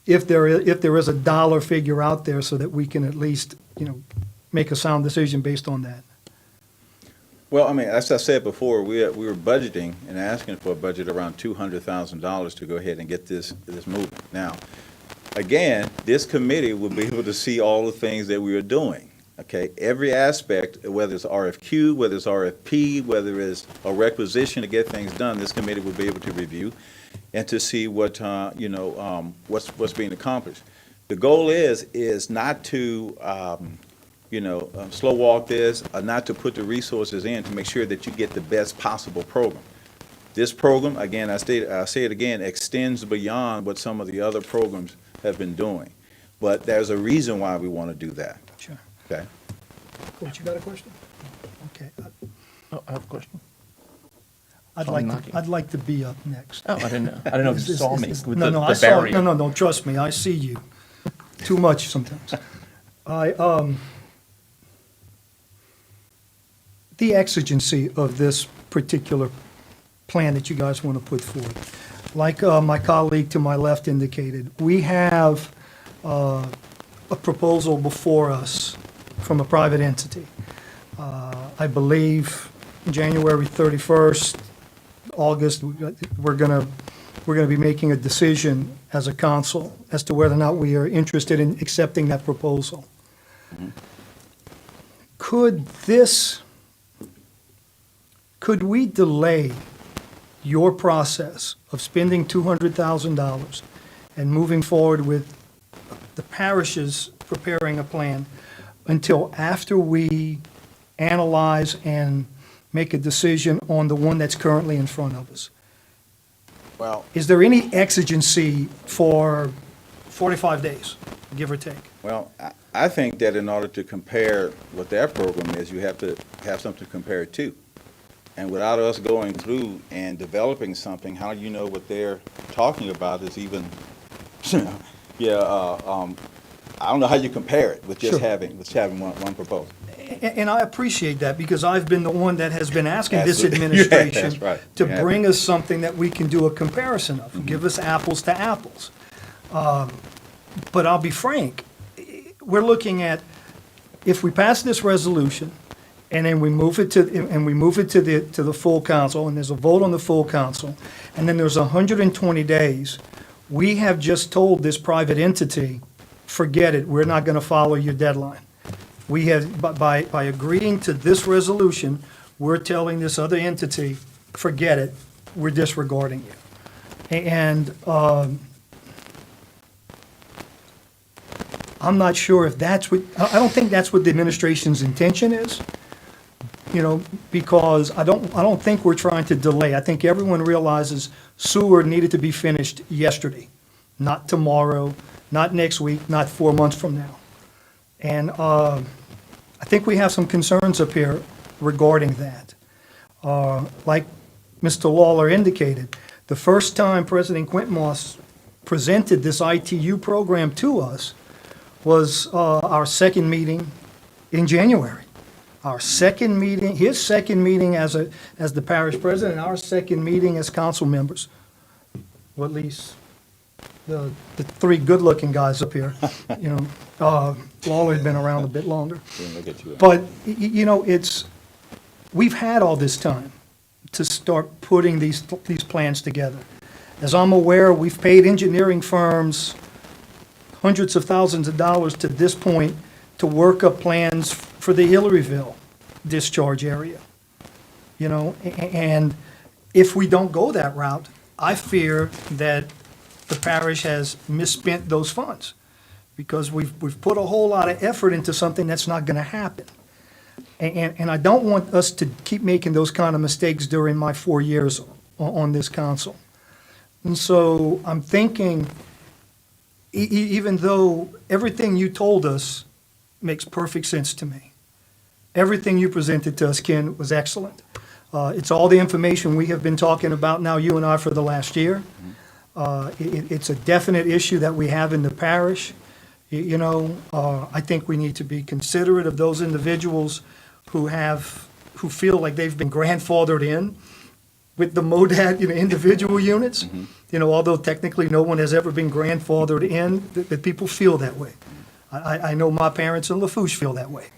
if there is a dollar figure out there so that we can at least, make a sound decision based on that. Well, I mean, as I said before, we were budgeting and asking for a budget around $200,000 to go ahead and get this moving. Now, again, this committee will be able to see all the things that we are doing, okay? Every aspect, whether it's RFQ, whether it's RFP, whether it's a requisition to get things done, this committee will be able to review and to see what, what's being accomplished. The goal is not to, slow walk this, not to put the resources in to make sure that you get the best possible program. This program, again, I say it again, extends beyond what some of the other programs have been doing. But there's a reason why we want to do that, Sure. okay? Coach, you got a question? Okay. Oh, I have a question. I'd knocking. like to be up next. Oh, I didn't know. I didn't know if you saw me with No, the I saw, barrier. no, trust me, I see you. Too much sometimes. The exigency of this particular plan that you guys want to put forth. Like my colleague to my left indicated, we have a proposal before us from a private entity. I believe January 31st, August, we're going to be making a decision as a council as to whether or not we are interested in accepting that proposal. Could we delay your process of spending $200,000 and moving forward with the parishes preparing a plan until after we analyze and make a decision on the one that's currently in front of us? Well, Is there any exigency for 45 days, give or take? Well, I think that in order to compare what their program is, you have to have something to compare it to. And without us going through and developing something, how do you know what they're talking about is even, I don't know how you compare it with just Sure. having one proposal. And I appreciate that, because I've been the one that has been asking this Absolutely. administration That's right. to You have bring us something that we can do a comparison of, give us apples to apples. But I'll be frank, we're looking at, if we pass this resolution, and then we move it to the full council, and there's a vote on the full council, and then there's 120 days, We have just told this private entity, forget it, we're not going to follow your deadline. We have, by agreeing to this resolution, we're telling this other entity, forget it, we're disregarding you. And I'm not sure if that's what, I don't think that's what the administration's intention is, you know, because I don't think we're trying to delay. I think everyone realizes sewer needed to be finished yesterday, not tomorrow, not next week, not 4 months from now. And I think we have some concerns up here regarding that. Like Mr. Lawler indicated, the first time President Quintmoss presented this ITU program to us was our second meeting in January. Our second meeting, his second meeting as the parish president, our second meeting as council members. Well, at least the three good-looking guys up here, you know. Lawler's been around a bit longer. Look at you. But, you know, we've had all this time to start putting these plans together. As I'm aware, we've paid engineering firms hundreds of thousands of dollars to this point to work up plans for the Hillaryville discharge area. You know, and if we don't go that route, I fear that the parish has misspent those funds, because we've put a whole lot of effort into something that's not gonna happen. And I don't want us to keep making those kind of mistakes during my 4 years on this council. And so I'm thinking, even though everything you told us makes perfect sense to me, everything you presented to us, Ken, was excellent. It's all the information we have been talking about now, you and I, for the last year. It's a definite issue that we have in the parish. You know, I think we need to be considerate of those individuals who feel like they've been grandfathered in with the MODAD, you know, individual units. You know, although technically no one has ever been grandfathered in, that people feel that way. I know my parents in Lafourche feel that way.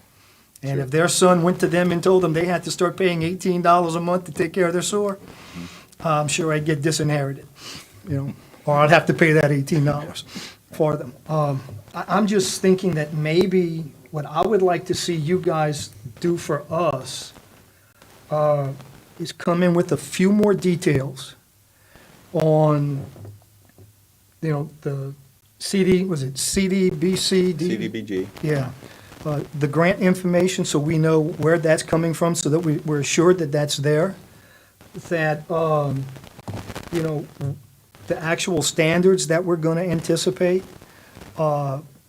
And if their son went to them and told them they had to start paying $18 a month to take care of their sewer, I'm sure I'd get disinherited, you know, or I'd have to pay that $18 for them. I'm just thinking that maybe what I would like to see you guys do for us is come in with a few more details on, you know, the CDBC? CDBG. Yeah. The grant information, so we know where that's coming from, so that we're assured that that's there. That, you know, the actual standards that we're going to anticipate.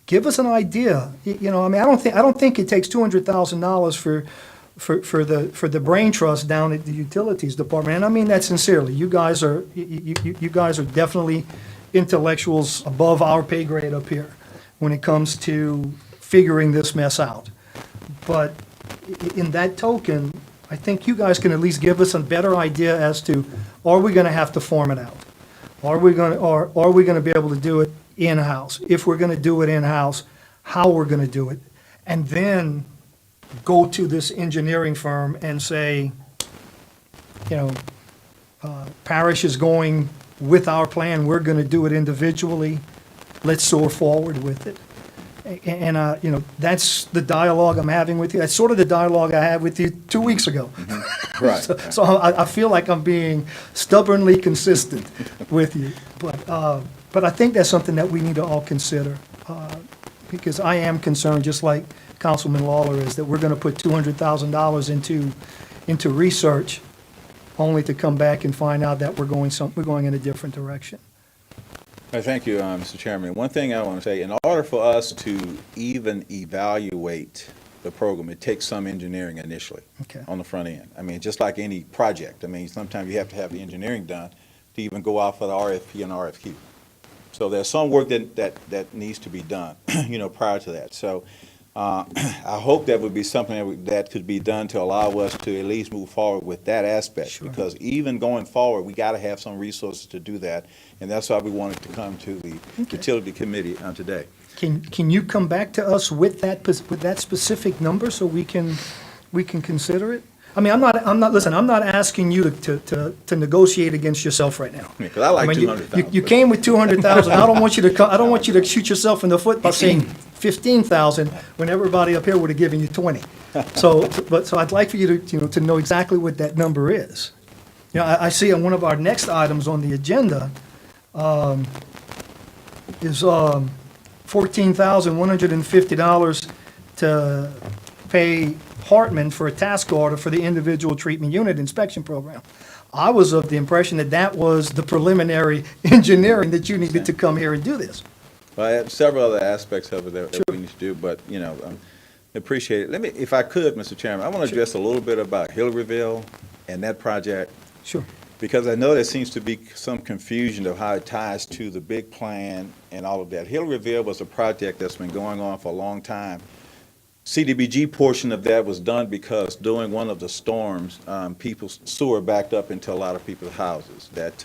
Give us an idea. You know, I mean, I don't think it takes $200,000 for the brain trust down at the utilities department. And I mean that sincerely. You guys are definitely intellectuals above our pay grade up here when it comes to figuring this mess out. But in that token, I think you guys can at least give us a better idea as to, are we going to have to farm it out? Are we going to be able to do it in-house? If we're going to do it in-house, how we're going to do it? And then go to this engineering firm and say, you know, Parish is going with our plan, we're going to do it individually, let's soar forward with it. And, you know, that's the dialogue I'm having with you. That's sort of the dialogue I had with you 2 weeks ago. Right. So I feel like I'm being stubbornly consistent with you. But I think that's something that we need to all consider, because I am concerned, just like Councilman Lawler is, that we're going to put $200,000 into research only to come back and find out that we're going in a different direction. Thank you, Mr. Chairman. One thing I want to say, in order for us to even evaluate the program, it takes some engineering initially Okay. on the front end. I mean, just like any project. I mean, sometimes you have to have the engineering done to even go out for the RFP and RFQ. So there's some work that needs to be done, you know, prior to that. So I hope that would be something that could be done to allow us to at least move forward with that aspect. Sure. Because even going forward, we got to have some resources to do that, and that's why we wanted to come to the Utility Committee today. Can you come back to us with that specific number so we can consider it? I mean, listen, I'm not asking you to negotiate against yourself right now. Yeah, 'cause I like mean, 200,000. You came with 200,000. I don't want you to, I don't want you to shoot yourself in the foot by saying 15,000 when everybody up here would have given you 20. So I'd like for you to know exactly what that number is. You know, I see on one of our next items on the agenda, is $14,150 to pay Hartman for a task order for the individual treatment unit inspection program. I was of the impression that that was the preliminary engineering that you needed to come here and do this. Well, I have several other aspects of it that we need to do, but, appreciate it. Let me, if I could, Mr. Chairman, I want to address a little bit about Hillaryville and that project, Sure. because I know there seems to be some confusion of how it ties to the big plan and all of that. Hillaryville was a project that's been going on for a long time. CDBG portion of that was done because during one of the storms, people's sewer backed up into a lot of people's houses that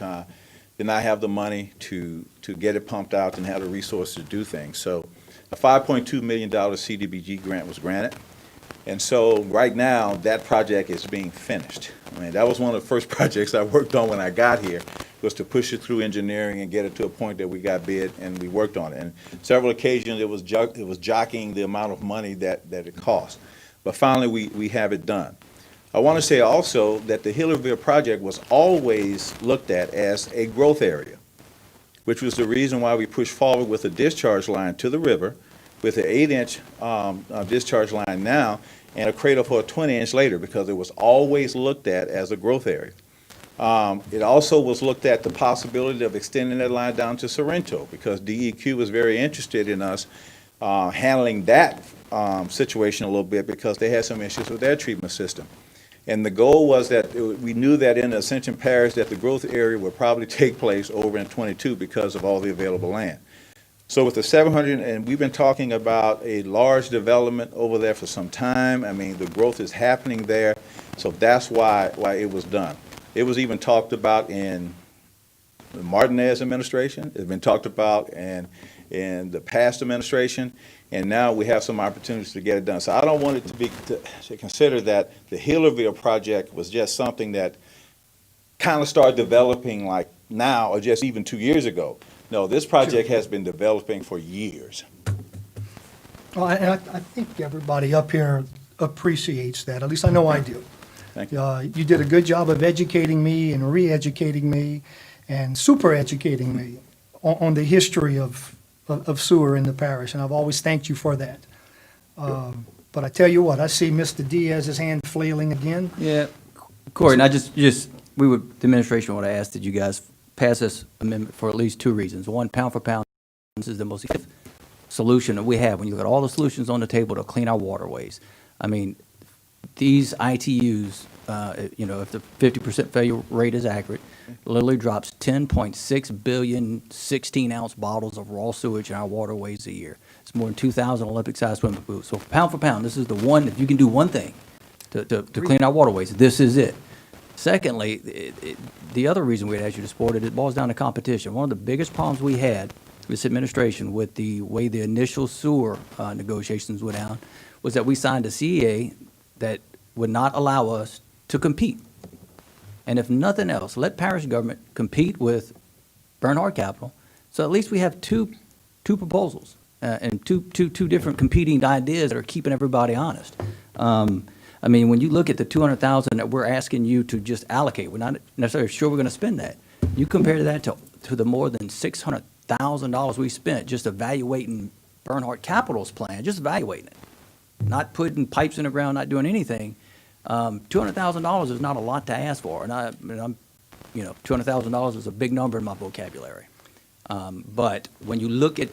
did not have the money to get it pumped out and have the resources to do things. So a $5.2 million CDBG grant was granted. And so right now, that project is being finished. I mean, that was one of the first projects I worked on when I got here, was to push it through engineering and get it to a point that we got bid and we worked on it. And several occasions, it was jockeying the amount of money that it cost. But finally, we have it done. I want to say also that the Hillaryville project was always looked at as a growth area, which was the reason why we pushed forward with a discharge line to the river, with an 8-inch discharge line now, and a cradle for a 20-inch later, because it was always looked at as a growth area. It also was looked at the possibility of extending that line down to Sorrento, because DEQ was very interested in us handling that situation a little bit, because they had some issues with their treatment system. And the goal was that we knew that in Ascension Parish that the growth area would probably take place over in 22 because of all the available land. So with the 700, and we've been talking about a large development over there for some time. I mean, the growth is happening there, so that's why it was done. It was even talked about in the Martinez administration. It's been talked about in the past administration, and now we have some opportunities to get it done. So I don't want it to consider that the Hillaryville project was just something that kind of started developing like now, or just even 2 years ago. No, this project has been developing for years. Well, and I think everybody up here appreciates that. At least I know I do. Thank you. You did a good job of educating me and re-educating me and super educating me on the history of sewer in the parish, and I've always thanked you for that. But I tell you what, I see Mr. Diaz's hand flailing again. Yeah, Corey, and the administration would have asked that you guys pass this amendment for at least 2 reasons. One, pound for pound, this is the most effective solution that we have. When you look at all the solutions on the table to clean our waterways, I mean, these ITUs, if the 50% failure rate is accurate, literally drops 10.6 billion 16-ounce bottles of raw sewage in our waterways a year. It's more than 2,000 Olympic-sized swimming pools. So pound for pound, this is the one, if you can do one thing to clean our waterways, this is it. Secondly, the other reason we'd ask you to support it, it boils down to competition. One of the biggest problems we had, this administration, with the way the initial sewer negotiations went down, was that we signed a CEA that would not allow us to compete. And if nothing else, let parish government compete with Bernhard Capital, so at least we have two proposals and two different competing ideas that are keeping everybody honest. I mean, when you look at the $200,000 that we're asking you to just allocate, we're not necessarily sure we're going to spend that. You compare that to the more than $600,000 we spent just evaluating Bernhard Capital's plan, just evaluating it, not putting pipes in the ground, not doing anything. $200,000 is not a lot to ask for, and I'm $200,000 is a big number in my vocabulary. But when you look at,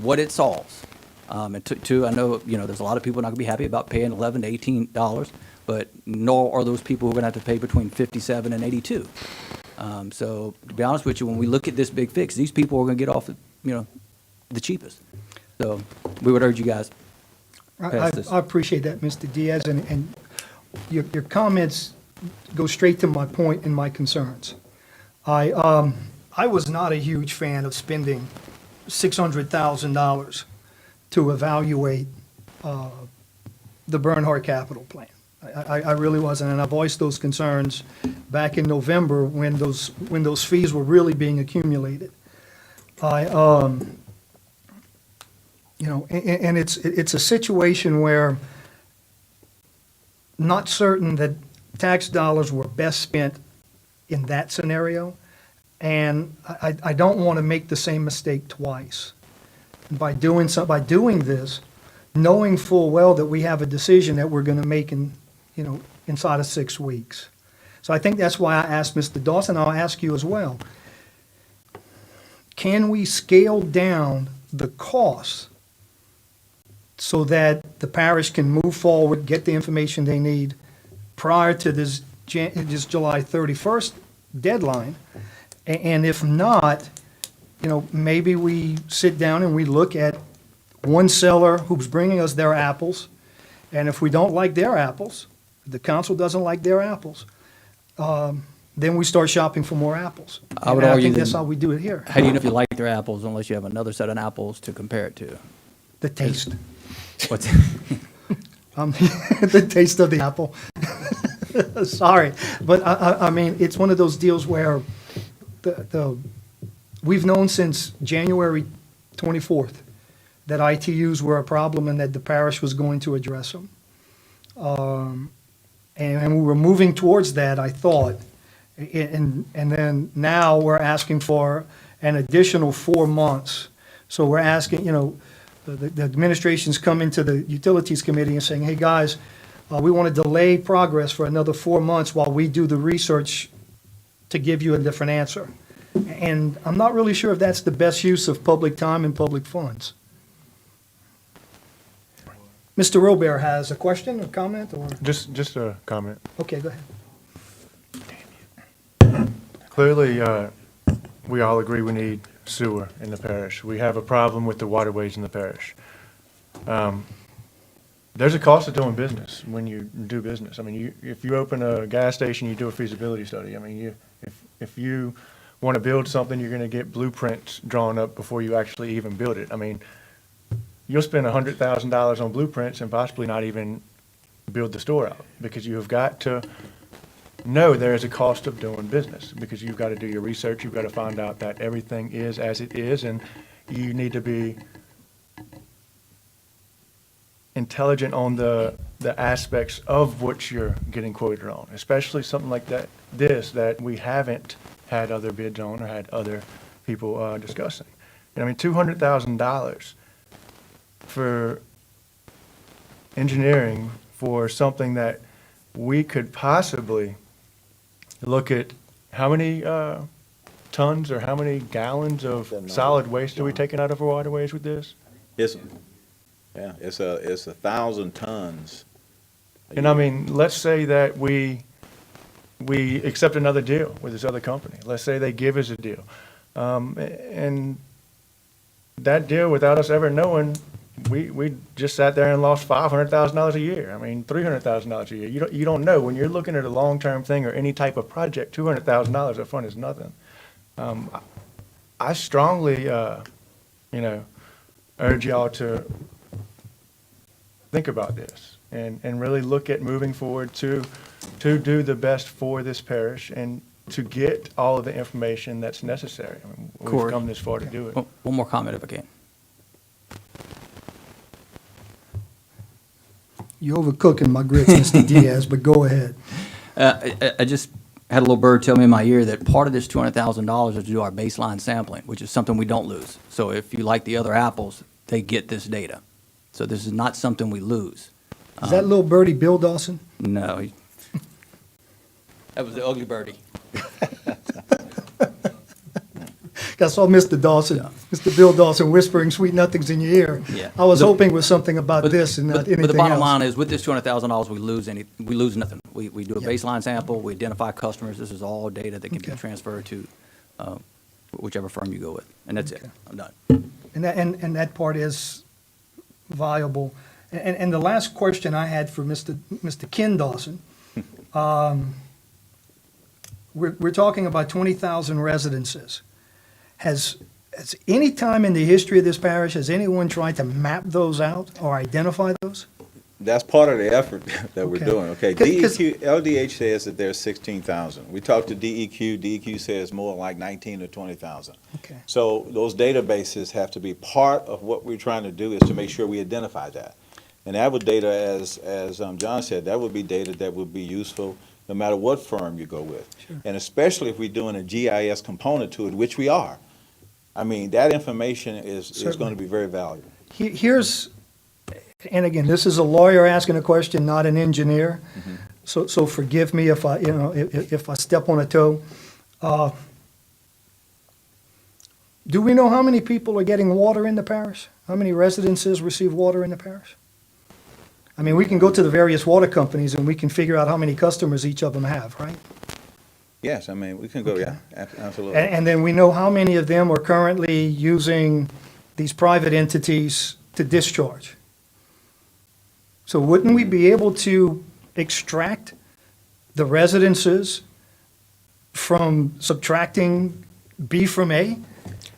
what it solves. And two, I know, there's a lot of people not going to be happy about paying $11 to $18, but nor are those people who are going to have to pay between $57 and $82. So to be honest with you, when we look at this big fix, these people are going to get off, the cheapest. So we would urge you guys pass this. I appreciate that, Mr. Diaz, and your comments go straight to my point and my concerns. I was not a huge fan of spending $600,000 to evaluate the Bernhard Capital Plan. I really wasn't, and I voiced those concerns back in November when those fees were really being accumulated. You know, and it's a situation where not certain that tax dollars were best spent in that scenario, and I don't want to make the same mistake twice. By doing this, knowing full well that we have a decision that we're going to make inside of 6 weeks. So I think that's why I asked Mr. Dawson, I'll ask you as well. Can we scale down the costs so that the parish can move forward, get the information they need prior to this July 31st deadline? And if not, maybe we sit down and we look at one seller who's bringing us their apples, and if we don't like their apples, the council doesn't like their apples, then we start shopping for more apples. I would And argue think that's that- how we do it here. How do you know if you like their apples unless you have another set of apples to compare it to? The taste, What's, the taste of the apple. Sorry, but I mean, it's one of those deals where we've known since January 24th that ITUs were a problem and that the parish was going to address them. And we were moving towards that, I thought. And then now we're asking for an additional 4 months. So we're asking, the administration's come into the Utilities Committee and saying, hey, guys, we want to delay progress for another 4 months while we do the research to give you a different answer. And I'm not really sure if that's the best use of public time and public funds. Mr. Robert has a question or comment, or? Just a comment. Okay, go ahead. Clearly, we all agree we need sewer in the parish. We have a problem with the waterways in the parish. There's a cost of doing business when you do business. I mean, if you open a gas station, you do a feasibility study. I mean, if you want to build something, you're going to get blueprints drawn up before you actually even build it. I mean, you'll spend $100,000 on blueprints and possibly not even build the store out, because you have got to know there is a cost of doing business, because you've got to do your research, you've got to find out that everything is as it is, and you need to be intelligent on the aspects of which you're getting quoted on, especially something like that we haven't had other bids on or had other people discussing. And I mean, $200,000 for engineering for something that we could possibly look at how many tons or how many gallons of solid waste are we taking out of our waterways with this? It's 1,000 tons. And I mean, let's say that we accept another deal with this other company. Let's say they give us a deal. And that deal, without us ever knowing, we just sat there and lost $500,000 a year. I mean, $300,000 a year. You don't know. When you're looking at a long-term thing or any type of project, $200,000 up front is nothing. I strongly, urge y'all to think about this and really look at moving forward to do the best for this parish and to get all of the information that's necessary. I mean, we've Corey. come this far to do it. One more comment if I can. You're overcooking my grits, Mr. Diaz, but go ahead. I just had a little bird tell me in my ear that part of this $200,000 is to do our baseline sampling, which is something we don't lose. So if you like the other apples, they get this data. So this is not something we lose. Is that little birdie Bill Dawson? No. That was the ugly birdie. I saw Mr. Dawson, Mr. Bill Dawson whispering sweet nothings in your ear. Yeah. I was The- hoping it was something about this and not anything else. But the bottom line is, with this $200,000, we lose nothing. We do a Yep. baseline sample, we identify customers. This is all data that can be Okay. transferred to whichever firm you go with. And that's it. I'm done. And that part is viable. And the last question I had for Mr. Ken Dawson, we're talking about 20,000 residences. Has any time in the history of this parish, has anyone tried to map those out or identify those? That's part of the effort that we're Okay. doing, okay? 'Cause- DEQ, LDH says that there's 16,000. We talked to DEQ says more like 19 to 20,000. Okay. So those databases have to be part of what we're trying to do is to make sure we identify that. And that would data, as John said, that would be data that would be useful no matter what firm you go with. And especially if we're doing a GIS component to it, which we are. I mean, that information is Certainly. going to be very valuable. Here's, and again, this is a lawyer asking a question, not an engineer. So forgive me if if I step on a toe. Do we know how many people are getting water in the parish? How many residences receive water in the parish? I mean, we can go to the various water companies and we can figure out how many customers each of them have, right? Yes, I mean, we can go, yeah, absolutely. And then we know how many of them are currently using these private entities to discharge. So wouldn't we be able to extract the residences from subtracting B from A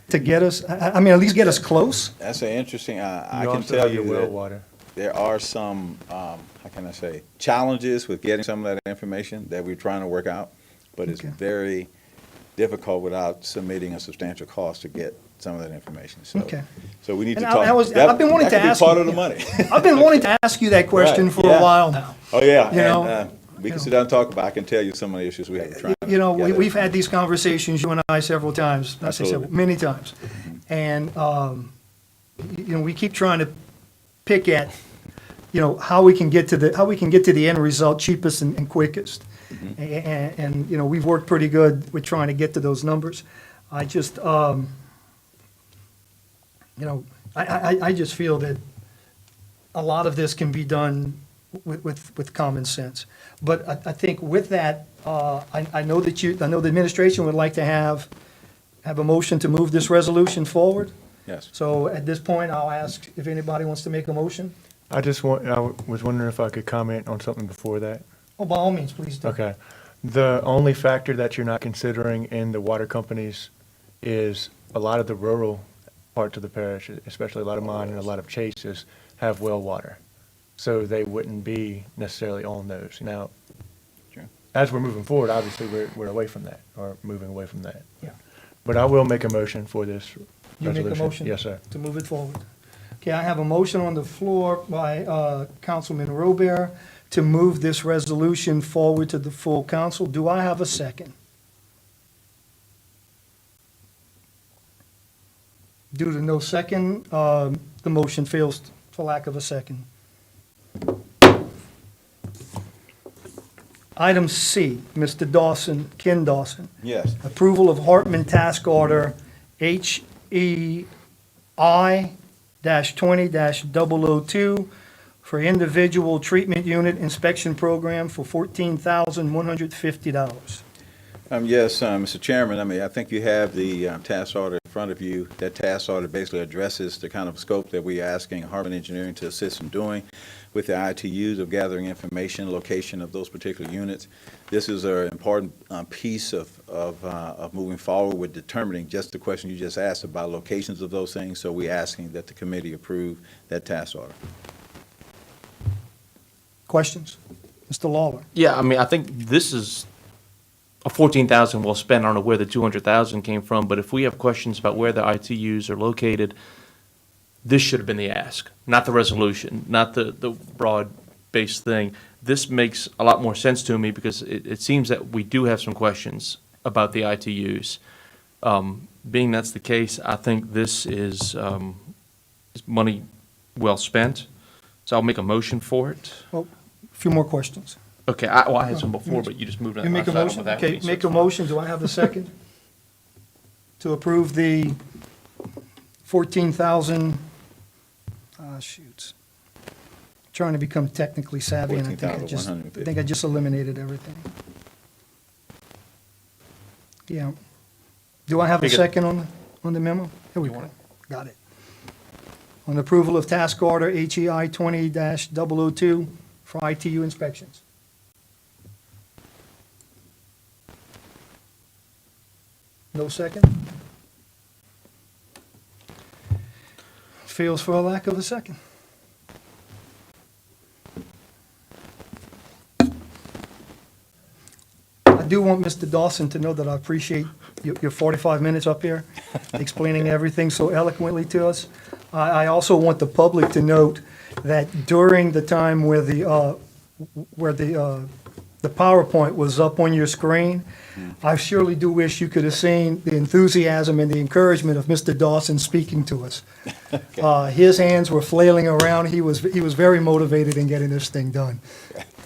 to get us, I mean, at least get us close? That's an interesting, I You can also tell have you your well that water. there are some, how can I say, challenges with getting some of that information that we're trying to work out, but it's Okay. very difficult without submitting a substantial cost to get some of that information. So, Okay. so we need to And talk. I've been wanting to that could be ask part you- of the money. I've been wanting to ask you that question Right, for a yeah. while now. Oh, yeah, You know, and we can sit down and talk about, I can tell you some of the issues we have to try. You know, we've had these conversations, you and I, several times, not say several, Absolutely. many times. And, you know, we keep trying to pick at, you know, how we can get to the end result cheapest and quickest. And, you know, we've worked pretty good with trying to get to those numbers. I just, you know, I just feel that a lot of this can be done with common sense. But I think with that, I know the administration would like to have a motion to move this resolution forward. Yes. So at this point, I'll ask if anybody wants to make a motion. I was wondering if I could comment on something before that. Oh, by all means, please do. Okay. The only factor that you're not considering in the water companies is a lot of the rural parts of the parish, especially a lot of mine and a lot of Chase's, have well water. So they wouldn't be necessarily on those. Now, Sure. as we're moving forward, obviously, we're away from that, or moving away from that. Yeah. But I will make a motion for this You make a resolution. motion? Yes, sir. To move it forward. Okay, I have a motion on the floor by Councilman Robert to move this resolution forward to the full council. Do I have a second? Due to no second, the motion fails for lack of a second. Item C, Mr. Dawson, Ken Dawson. Yes. Approval of Hartman Task Order HEI-20-002 for individual treatment unit inspection program for $14,150. Yes, Mr. Chairman, I mean, I think you have the task order in front of you. That task order basically addresses the kind of scope that we're asking Hartman Engineering to assist in doing with the ITUs of gathering information, location of those particular units. This is an important piece of moving forward with determining just the question you just asked about locations of those things. So we're asking that the committee approve that task order. Questions? Mr. Lawler? Yeah, I mean, I think this is a 14,000 well spent. I don't know where the 200,000 came from, but if we have questions about where the ITUs are located, this should have been the ask, not the resolution, not the broad-based thing. This makes a lot more sense to me because it seems that we do have some questions about the ITUs. Being that's the case, I think this is money well spent. So I'll make a motion for it. Well, a few more questions. Okay, I had some before, but you just moved on. You make a motion? Okay, make a motion. Do I have a second? To approve the 14,000, shoots. Trying to become technically savvy, and I $14,150. think I just eliminated everything. Yeah. Do I have a Take it. second on the memo? Here we You go. want Got it. On approval of task order HEI 20-002 for ITU inspections. No second? Fails for a lack of a second. I do want Mr. Dawson to know that I appreciate your 45 minutes up here, explaining everything so eloquently to us. I also want the public to note that during the time where the PowerPoint was up on your screen, I surely do wish you could have seen the enthusiasm and the encouragement of Mr. Dawson speaking to us. His hands were flailing around. He was very motivated in getting this thing done.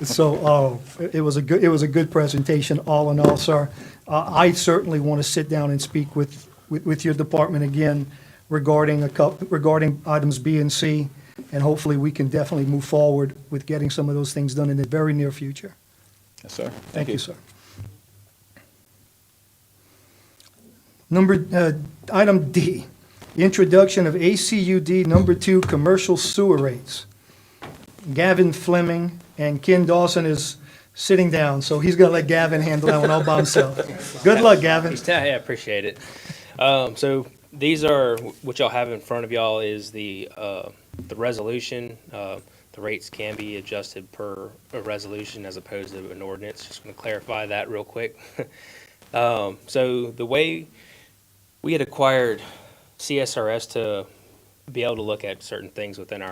So it was a good presentation, all in all, sir. I certainly want to sit down and speak with your department again regarding items B and C, and hopefully we can definitely move forward with getting some of those things done in the very near future. Yes, sir. Thank you, sir. Item D, introduction of ACUD number 2 commercial sewer rates. Gavin Fleming and Ken Dawson is sitting down, so he's gonna let Gavin handle that one all by himself. Good luck, Gavin. Yeah, I appreciate it. So these are, what y'all have in front of y'all is the resolution. The rates can be adjusted per a resolution as opposed to an ordinance. Just gonna clarify that real quick. So the way we had acquired CSRS to be able to look at certain things within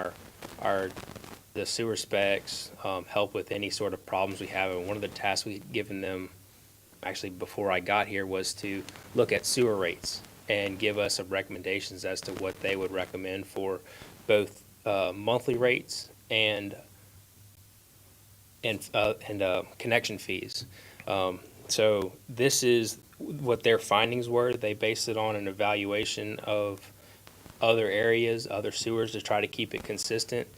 the sewer specs, help with any sort of problems we have. And one of the tasks we had given them, actually before I got here, was to look at sewer rates and give us some recommendations as to what they would recommend for both monthly rates and connection fees. So this is what their findings were. They based it on an evaluation of other areas, other sewers, to try to keep it consistent.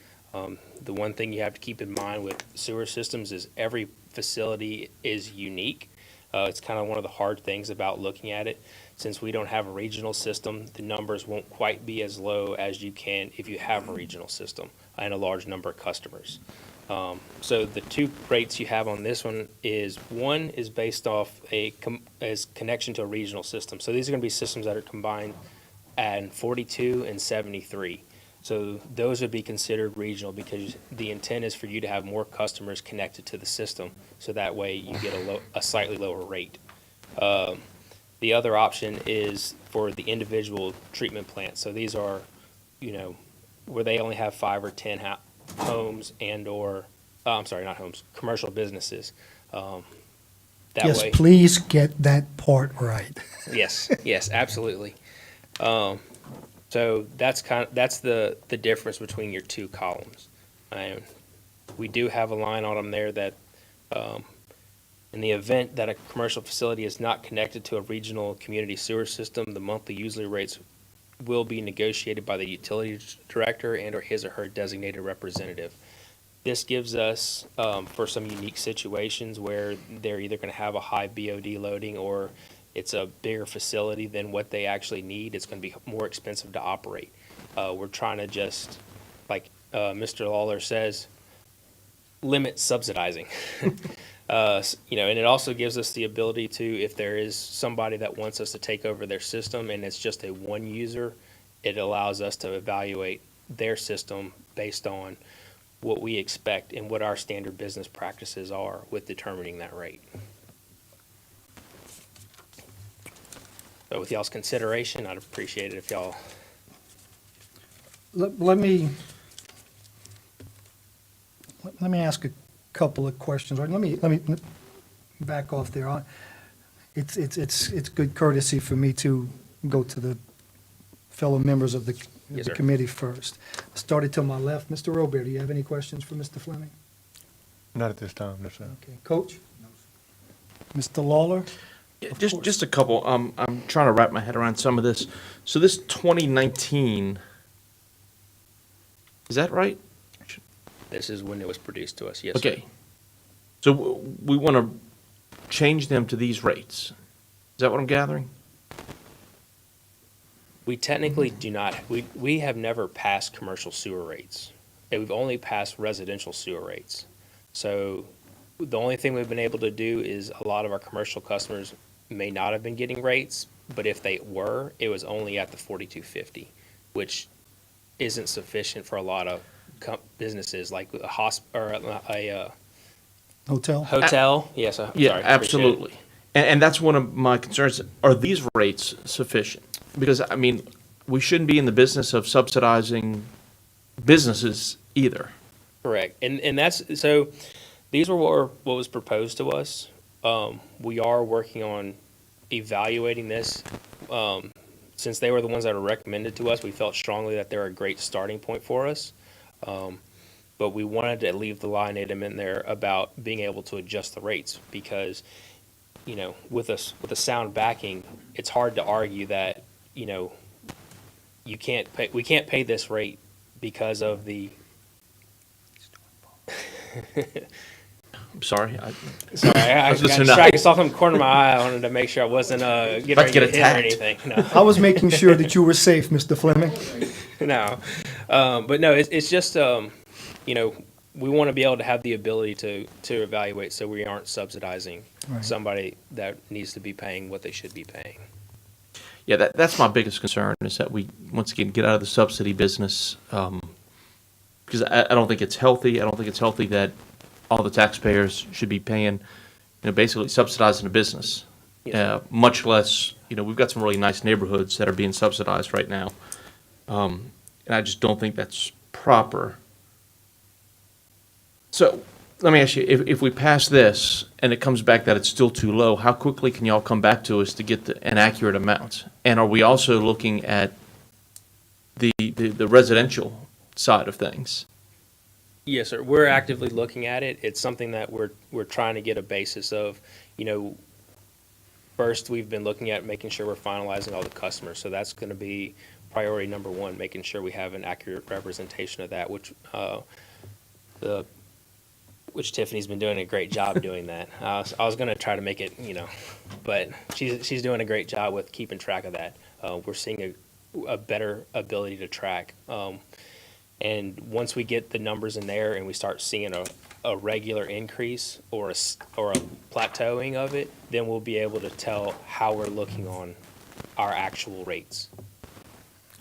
The one thing you have to keep in mind with sewer systems is every facility is unique. It's kind of one of the hard things about looking at it. Since we don't have a regional system, the numbers won't quite be as low as you can if you have a regional system and a large number of customers. So the two rates you have on this one is based off as connection to a regional system. So these are going to be systems that are combined at 42 and 73. So those would be considered regional because the intent is for you to have more customers connected to the system. So that way you get a slightly lower rate. The other option is for the individual treatment plants. So these are, where they only have 5 or 10 homes commercial businesses. Yes, Way. please get that part right. Yes, absolutely. So that's the difference between your two columns. And we do have a line on them there that, in the event that a commercial facility is not connected to a regional community sewer system, the monthly usually rates will be negotiated by the utility director and or his or her designated representative. This gives us, for some unique situations where they're either going to have a high BOD loading or it's a bigger facility than what they actually need, it's going to be more expensive to operate. We're trying to just, like Mr. Lawler says, limit subsidizing. And it also gives us the ability to, if there is somebody that wants us to take over their system and it's just a one user, it allows us to evaluate their system based on what we expect and what our standard business practices are with determining that rate. So with y'all's consideration, I'd appreciate it if y'all. Let me ask a couple of questions. Let me back off there. It's good courtesy for me to go to the fellow members of the Yes, sir. committee first. Started to my left. Mr. Robert, do you have any questions for Mr. Fleming? Not at this time, no, sir. Okay, Coach? Mr. Lawler? Yeah, Of just course. just a couple. I'm trying to wrap my head around some of this. So this 2019, is that right? This is when it was produced to us, yes, sir. Okay. So we want to change them to these rates. Is that what I'm gathering? We technically do not, we have never passed commercial sewer rates. And we've only passed residential sewer rates. So the only thing we've been able to do is a lot of our commercial customers may not have been getting rates, but if they were, it was only at the 4250, which isn't sufficient for a lot of businesses like a Hotel? Hotel, yes, sorry, Yeah, appreciate it. absolutely. And that's one of my concerns. Are these rates sufficient? Because, I mean, we shouldn't be in the business of subsidizing businesses either. Correct, and that's, so, these were what was proposed to us. We are working on evaluating this. Since they were the ones that were recommended to us, we felt strongly that they're a great starting point for us. But we wanted to leave the line item in there about being able to adjust the rates, because, you know, with a sound backing, it's hard to argue that, you know, we can't pay this rate because of the, I'm sorry. sorry, I was got listening distracted, to- saw something in the corner of my eye, I wanted to make sure I wasn't, getting About to ready to get hit or attacked. anything, no. I was making sure that you were safe, Mr. Fleming. No, but no, it's just, you know, we want to be able to have the ability to evaluate, so we aren't subsidizing Right. somebody that needs to be paying what they should be paying. Yeah, that's my biggest concern, is that we, once again, get out of the subsidy business. Because I don't think it's healthy. I don't think it's healthy that all the taxpayers should be paying, you know, basically subsidizing a business. Yes. Much less, you know, we've got some really nice neighborhoods that are being subsidized right now. And I just don't think that's proper. So let me ask you, if we pass this and it comes back that it's still too low, how quickly can y'all come back to us to get an accurate amount? And are we also looking at the residential side of things? Yes, sir. We're actively looking at it. It's something that we're trying to get a basis of. You know, first, we've been looking at making sure we're finalizing all the customers. So that's going to be priority number one, making sure we have an accurate representation of that, which Tiffany's been doing a great job doing that. I was going to try to make it, you know, but she's doing a great job with keeping track of that. We're seeing a better ability to track. And once we get the numbers in there and we start seeing a regular increase or a plateauing of it, then we'll be able to tell how we're looking on our actual rates.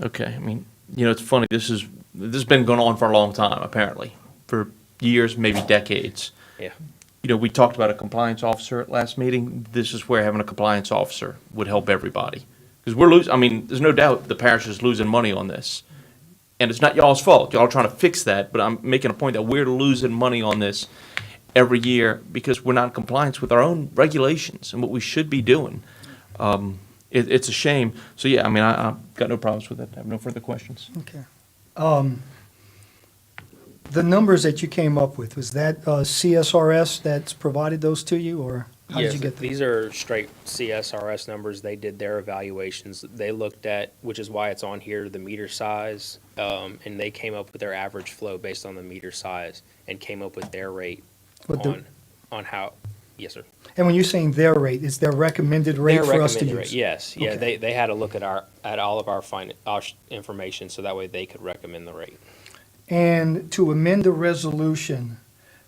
Okay, I mean, you know, it's funny, this has been going on for a long time, apparently, for years, maybe decades. Yeah. You know, we talked about a compliance officer at last meeting. This is where having a compliance officer would help everybody. Because we're losing, I mean, there's no doubt the parish is losing money on this. And it's not y'all's fault. Y'all are trying to fix that, but I'm making a point that we're losing money on this every year because we're not in compliance with our own regulations and what we should be doing. It's a shame. So, yeah, I mean, I've got no problems with it. I have no further questions. Okay. The numbers that you came up with, was that CSRS that's provided those to you, or how did Yes, you get them? these are straight CSRS numbers. They did their evaluations. They looked at, which is why it's on here, the meter size, and they came up with their average flow based on the meter size and came up with their rate What the- on how, yes, sir. And when you're saying their rate, is their recommended rate Their for us to recommended use? rate, yes. Yeah, Okay. they had to look at all of our information, so that way they could recommend the rate. And to amend the resolution,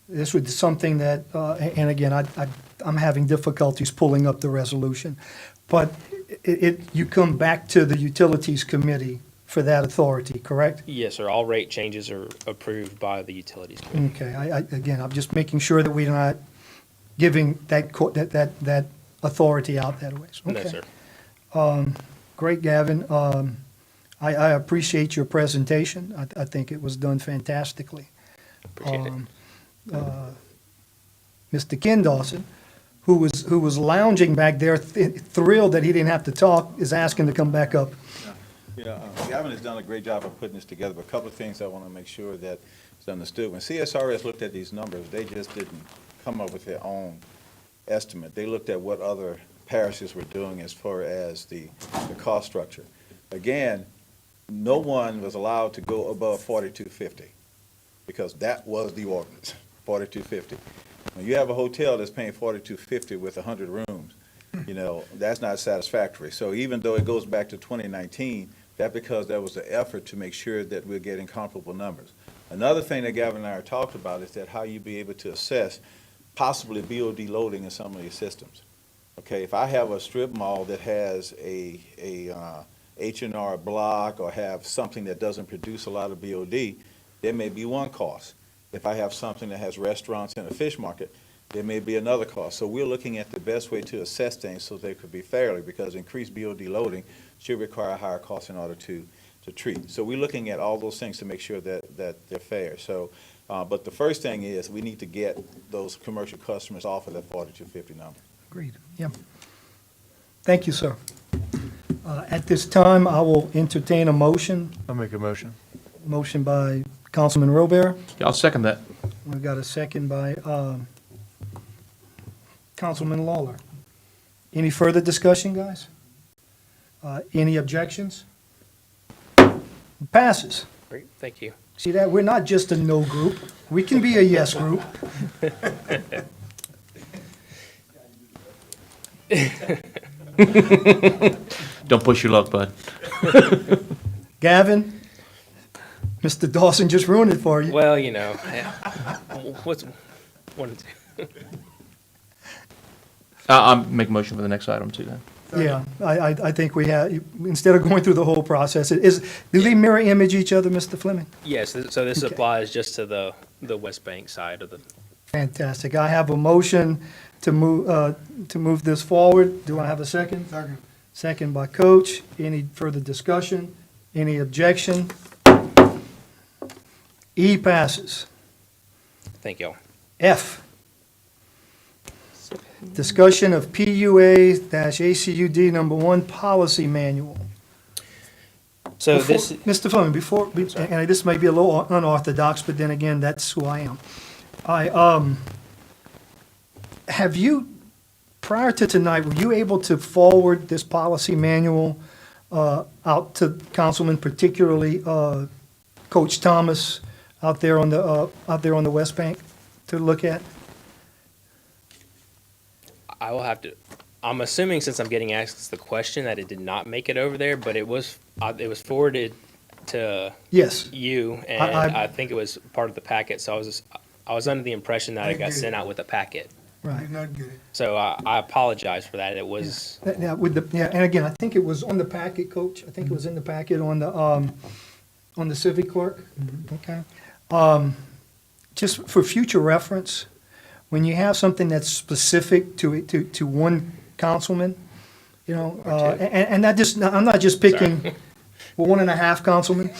this would be something that, and again, I'm having difficulties pulling up the resolution, but you come back to the Utilities Committee for that authority, correct? Yes, sir. All rate changes are approved by the Utilities Committee. Okay, again, I'm just making sure that we're not giving that authority out that way. No, Okay. sir. Great, Gavin. I appreciate your presentation. I think it was done fantastically. Appreciate it. Mr. Ken Dawson, who was lounging back there, thrilled that he didn't have to talk, is asking to come back up. Yeah, Gavin has done a great job of putting this together, but a couple of things I want to make sure that is understood. When CSRS looked at these numbers, they just didn't come up with their own estimate. They looked at what other parishes were doing as far as the cost structure. Again, no one was allowed to go above 4250 because that was the ordinance, 4250. When you have a hotel that's paying 4250 with 100 rooms, you know, that's not satisfactory. So even though it goes back to 2019, that's because there was an effort to make sure that we're getting comparable numbers. Another thing that Gavin and I talked about is that how you be able to assess possibly BOD loading in some of these systems. Okay, if I have a strip mall that has a H&R block or have something that doesn't produce a lot of BOD, there may be one cost. If I have something that has restaurants and a fish market, There may be another cost. So we're looking at the best way to assess things so they could be fairly, because increased BOD loading should require higher costs in order to treat. So we're looking at all those things to make sure that they're fair. So, but the first thing is we need to get those commercial customers off of that 4250 number. Agreed, yeah. Thank you, sir. At this time, I will entertain a motion. I'll make a motion. Motion by Councilman Robert. I'll second that. We've got a second by Councilman Lawler. Any further discussion, guys? Any objections? Passes. Great, thank you. See that? We're not just a no group. We can be a yes group. Don't push your luck, bud. Gavin, Mr. Dawson just ruined it for you. Well, you know, what's one and two? I'll make a motion for the next item too then. Yeah, I think we have, instead of going through the whole process, do they mirror image each other, Mr. Fleming? Yes, so this Okay. applies just to the West Bank side of the. Fantastic. I have a motion to move this forward. Do I have a second? Second. Second by Coach. Any further discussion? Any objection? E passes. Thank y'all. F, discussion of PUA-ACUD number 1 policy manual. So Before- this, Mr. Fleming, and this may be a little unorthodox, but then again, that's who I am. Have you, prior to tonight, were you able to forward this policy manual out to Councilman, particularly Coach Thomas out there on the West Bank to look at? I will have to, I'm assuming since I'm getting asked the question that it did not make it over there, but it was forwarded to Yes. you, and I- I think it was part of the packet, so I was under the impression that it got sent out with a packet. Right. Did not get it. So I apologize for that. It was, Yeah, and again, I think it was on the packet, Coach. I think it was in the packet on the civic clerk. Okay. Just for future reference, when you have something that's specific to one councilman, you know, and that just, I'm not just picking, well, 1.5 councilmen,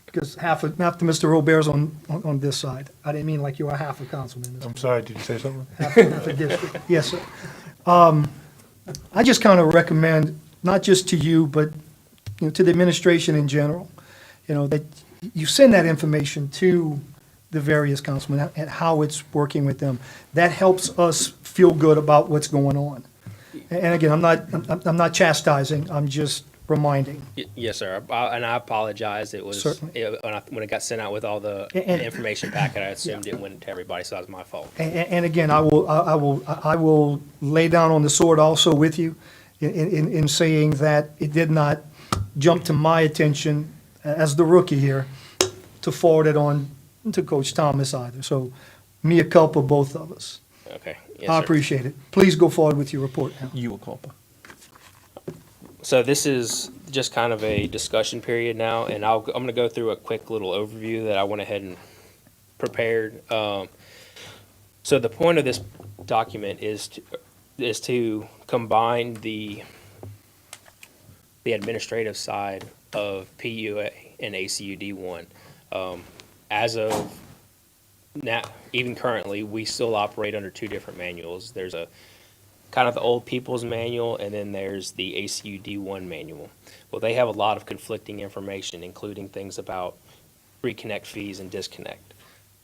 because half of Mr. Robert's on this side. I didn't mean like you are half a councilman. I'm sorry, did you say something? Half a district. Yes, sir. I just kind of recommend, not just to you, but, you know, to the administration in general, you know, that you send that information to the various councilmen and how it's working with them. That helps us feel good about what's going on. And again, I'm not chastising, I'm just reminding. yes, sir. And I apologize. It was, Certainly. when it got sent out with all the And- information packet, I assumed it went to everybody, so that was my fault. And again, I will lay down on the sword also with you in saying that it did not jump to my attention as the rookie here to forward it on to Coach Thomas either. So mea culpa, both of us. Okay. Yes, I sir. appreciate it. Please go forward with your report now. You will culpa. So this is just kind of a discussion period now, and I'm going to go through a quick little overview that I went ahead and prepared. So the point of this document is to combine the administrative side of PUA and ACUD 1. As of now, even currently, we still operate under 2 different manuals. There's a kind of the old people's manual, and then there's the ACUD 1 manual. Well, they have a lot of conflicting information, including things about reconnect fees and disconnect.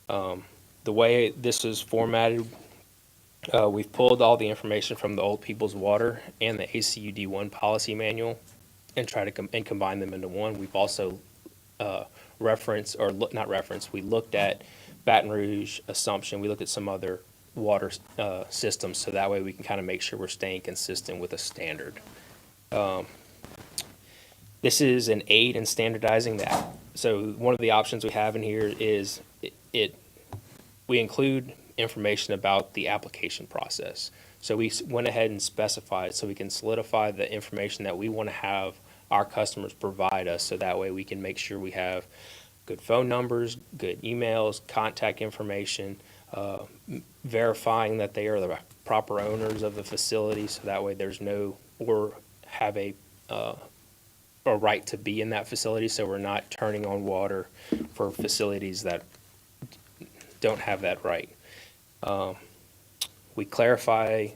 The way this is formatted, we've pulled all the information from the old people's water and the ACUD 1 policy manual and try to and combine them into one. We've also we looked at Baton Rouge, Assumption, we looked at some other water systems, so that way we can kind of make sure we're staying consistent with a standard. This is an aid in standardizing that. So one of the options we have in here is we include information about the application process. So we went ahead and specified so we can solidify the information that we want to have our customers provide us, so that way we can make sure we have good phone numbers, good emails, contact information, verifying that they are the proper owners of the facility, so that way there's no, or have a right to be in that facility, so we're not turning on water for facilities that don't have that right. We clarify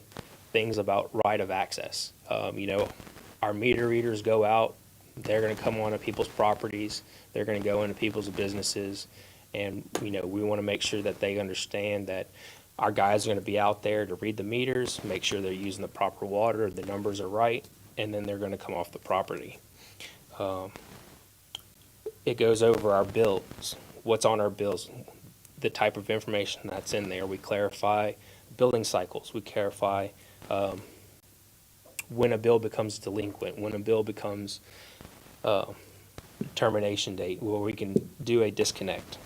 things about right of access. Our meter readers go out, they're gonna come onto people's properties, they're gonna go into people's businesses, and, we wanna make sure that they understand that our guys are gonna be out there to read the meters, make sure they're using the proper water, the numbers are right, and then they're gonna come off the property. It goes over our bills, what's on our bills, the type of information that's in there. We clarify billing cycles. We clarify when a bill becomes delinquent, when a bill becomes termination date, where we can do a disconnect.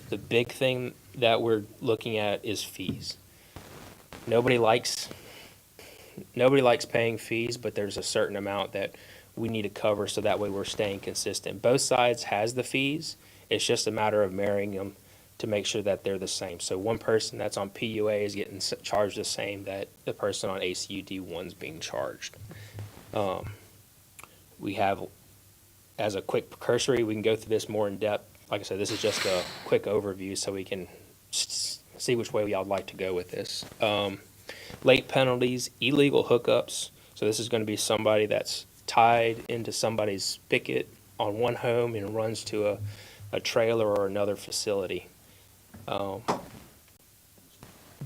The big thing that we're looking at is fees. Nobody likes paying fees, but there's a certain amount that we need to cover, so that way we're staying consistent. Both sides has the fees. It's just a matter of marrying them to make sure that they're the same. So one person that's on PUA is getting charged the same that the person on ACUD 1's being charged. We have, as a quick cursory, we can go through this more in depth. Like I said, this is just a quick overview so we can see which way y'all would like to go with this. Late penalties, illegal hookups. So this is going to be somebody that's tied into somebody's spigot on one home and runs to a trailer or another facility.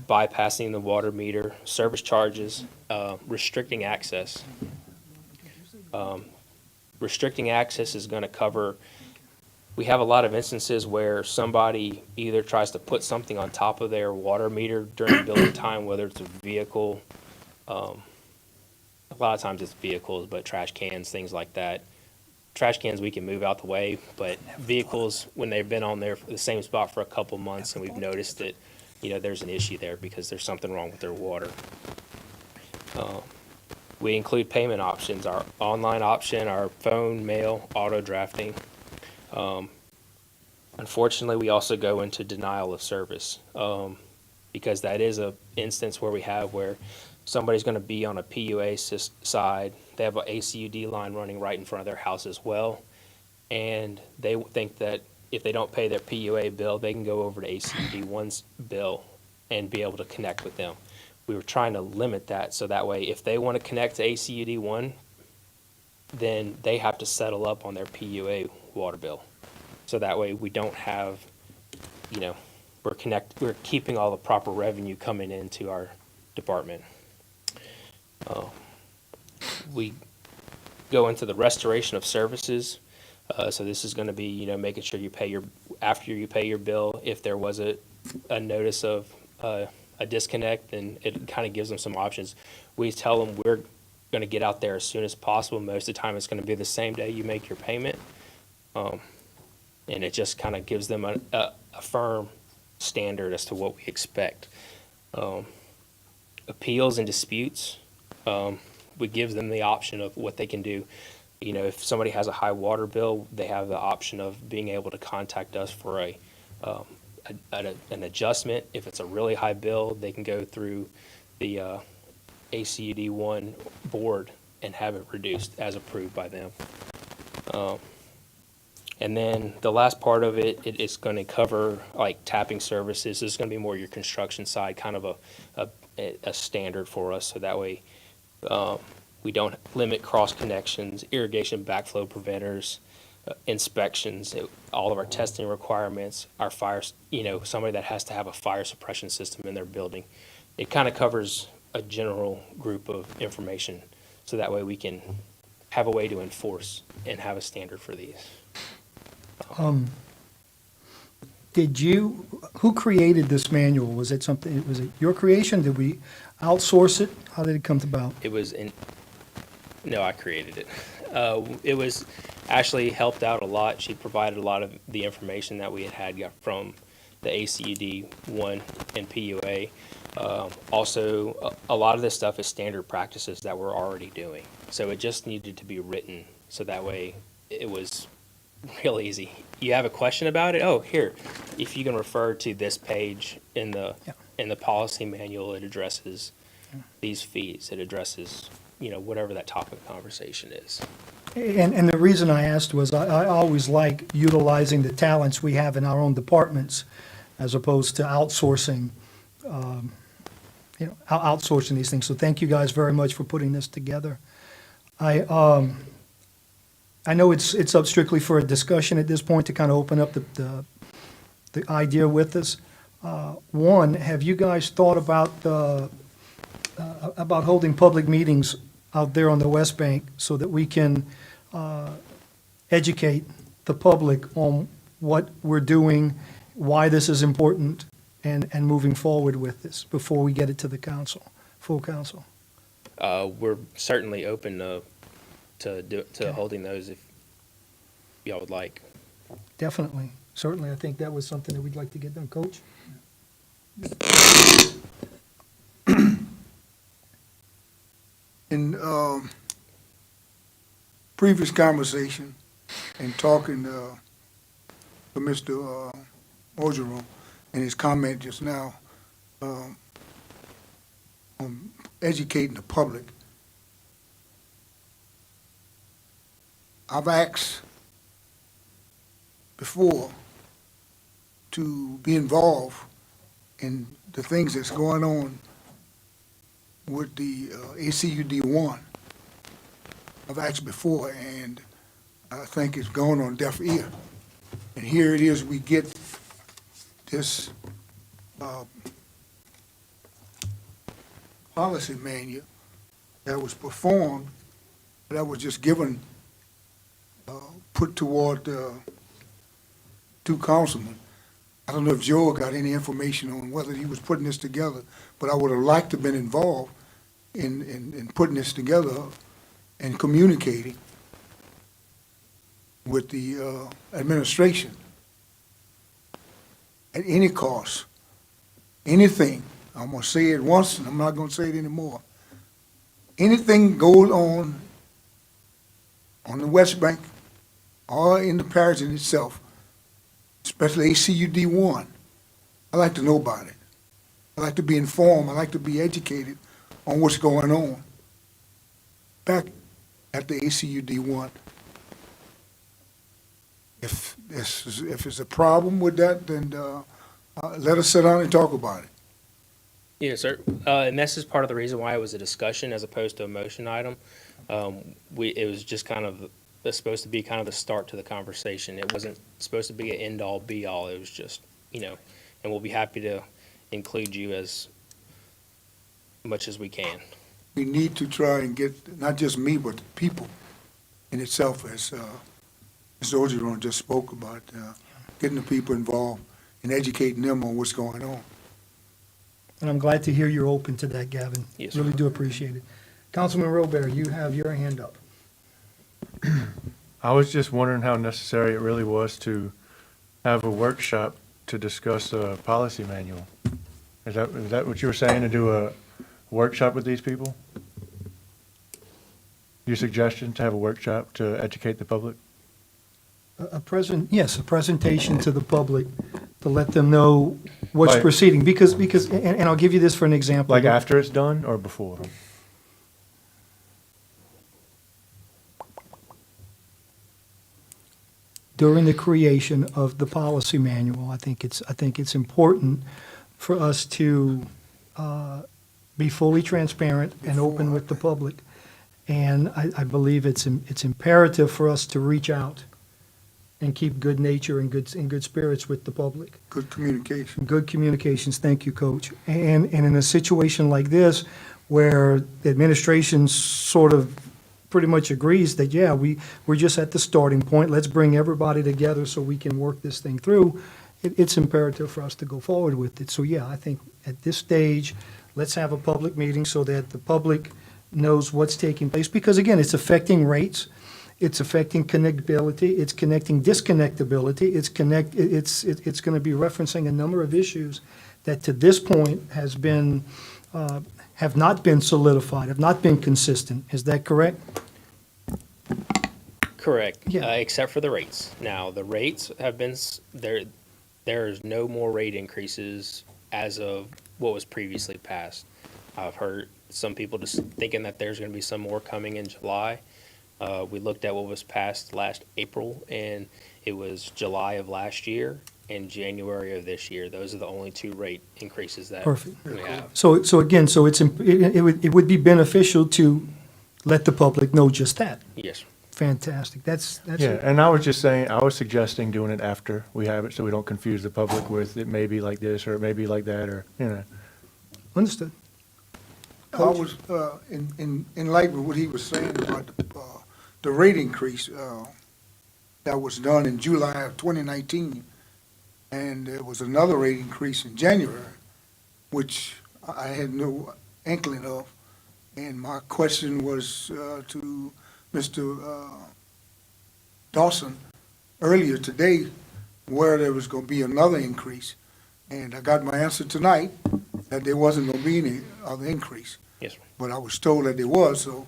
Bypassing the water meter, service charges, restricting access. Restricting access is going to cover, we have a lot of instances where somebody either tries to put something on top of their water meter during building time, whether it's a vehicle, a lot of times it's vehicles, but trash cans, things like that. Trash cans we can move out the way, but vehicles, when they've been on there, the same spot for a couple months and we've noticed that, there's an issue there because there's something wrong with their water. We include payment options, our online option, our phone, mail, auto drafting. Unfortunately, we also go into denial of service, because that is a instance where somebody's going to be on a PUA side. They have an ACUD line running right in front of their house as well, and they think that if they don't pay their PUA bill, they can go over to ACUD 1's bill and be able to connect with them. We were trying to limit that, so that way if they want to connect to ACUD 1, then they have to settle up on their PUA water bill. So that way we don't have, we're keeping all the proper revenue coming into our department. We go into the restoration of services. So this is going to be, making sure you pay after you pay your bill. If there was a notice of a disconnect, then it kind of gives them some options. We tell them we're going to get out there as soon as possible. Most of the time it's going to be the same day you make your payment. And it just kind of gives them a firm standard as to what we expect. Appeals and disputes, we give them the option of what they can do. If somebody has a high water bill, they have the option of being able to contact us for an adjustment. If it's a really high bill, they can go through the ACUD 1 board and have it reduced as approved by them. And then the last part of it is going to cover like tapping services. This is going to be more your construction side, kind of a standard for us. So that way we don't limit cross connections, irrigation backflow preventers, inspections, all of our testing requirements, our fire, somebody that has to have a fire suppression system in their building. It kind of covers a general group of information. So that way we can have a way to enforce and have a standard for these. Who created this manual? Was it your creation? Did we outsource it? How did it come about? No, I created it. It was Ashley helped out a lot. She provided a lot of the information that we had got from the ACUD 1 and PUA. Also, a lot of this stuff is standard practices that we're already doing. So it just needed to be written so that way it was real easy. You have a question about it? Oh, here, if you can refer to this page in Yeah. the policy manual, it addresses these fees. It addresses, whatever that topic of conversation is. And the reason I asked was I always like utilizing the talents we have in our own departments as opposed to outsourcing, outsourcing these things. So thank you guys very much for putting this together. I know it's up strictly for a discussion at this point to kind of open up the idea with us. One, have you guys thought about holding public meetings out there on the West Bank so that we can educate the public on what we're doing, why this is important, and moving forward with this before we get it to the council, full council? We're certainly open to holding those if y'all would like. Definitely, certainly. I think that was something that we'd like to get done. Coach? In previous conversation and talking to Mr. Orgeron and his comment just now on educating the public, I've asked before to be involved in the things that's going on with the ACUD 1. I've asked before, and I think it's gone on deaf ear. And here it is, we get this policy manual that was performed, that was just given, put toward two councilmen. I don't know if Joe got any information on whether he was putting this together, but I would have liked to have been involved in putting this together and communicating with the administration at any cost, anything. I'm going to say it once, and I'm not going to say it anymore. Anything goes on the West Bank or in the parish in itself, especially ACUD 1, I like to know about it. I like to be informed. I like to be educated on what's going on back at the ACUD 1. If it's a problem with that, then let us sit down and talk about it. Yes, sir. And this is part of the reason why it was a discussion as opposed to a motion item. It was just kind of supposed to be kind of the start to the conversation. It wasn't supposed to be an end-all, be-all. It was just, and we'll be happy to include you as much as we can. We need to try and get, not just me, but the people in itself, as Mr. Orgeron just spoke about, getting the people involved and educating them on what's going on. And I'm glad to hear you're open to that, Gavin. Yes, sir. Really do appreciate it. Councilman Robert, you have your hand up. I was just wondering how necessary it really was to have a workshop to discuss a policy manual. Is that what you were saying, to do a workshop with these people? Your suggestion to have a workshop to educate the public? Yes, a presentation to the public to let them know what's Like- proceeding. Because, and I'll give you this for an example. Like after it's done or before? During the creation of the policy manual, I think it's important for us to be fully transparent and open with the public. And I believe it's imperative for us to reach out and keep good nature and good spirits with the public. Good communication. Good communications, thank you, Coach. And in a situation like this, where the administration sort of pretty much agrees that, yeah, we're just at the starting point, let's bring everybody together so we can work this thing through, it's imperative for us to go forward with it. So, yeah, I think at this stage, let's have a public meeting so that the public knows what's taking place, because again, it's affecting rates, it's affecting connectability, it's connecting disconnectability, it's going to be referencing a number of issues that to this point have not been solidified, have not been consistent. Is that correct? Correct. Yeah. Except for the rates. Now, the rates have been, there is no more rate increases as of what was previously passed. I've heard some people just thinking that there's going to be some more coming in July. We looked at what was passed last April, and it was July of last year and January of this year. Those are the only two rate increases that Perfect. we have. So again, so it would be beneficial to let the public know just that. Yes. Fantastic. That's Yeah, and I was just saying, I was suggesting doing it after we have it, so we don't confuse the public with it may be like this, or it may be like that, or, you know. understood. I was, in light with what he was saying about the rate increase, that was done in July of 2019, and there was another rate increase in January, which I had no inkling of. And my question was to Mr. Dawson earlier today, where there was gonna be another increase. And I got my answer tonight, that there wasn't gonna be any other increase. Yes, sir. But I was told that there was, so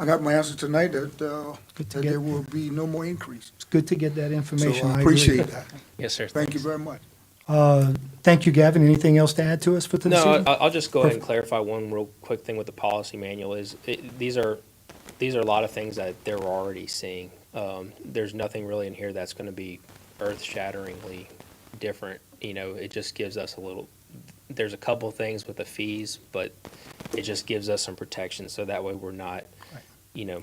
I got my answer tonight that, Good to that get- there will be no more increase. It's good to get that So information. I agree. appreciate that. Yes, sir. Thank you very much. Thank you, Gavin. Anything else to add to us for this No, evening? I'll just go ahead and clarify one real quick thing with the policy manual is, these are a lot of things that they're already seeing. There's nothing really in here that's gonna be earth-shatteringly different. You know, it just gives us a little, there's a couple things with the fees, but it just gives us some protection, so that way we're not, you know,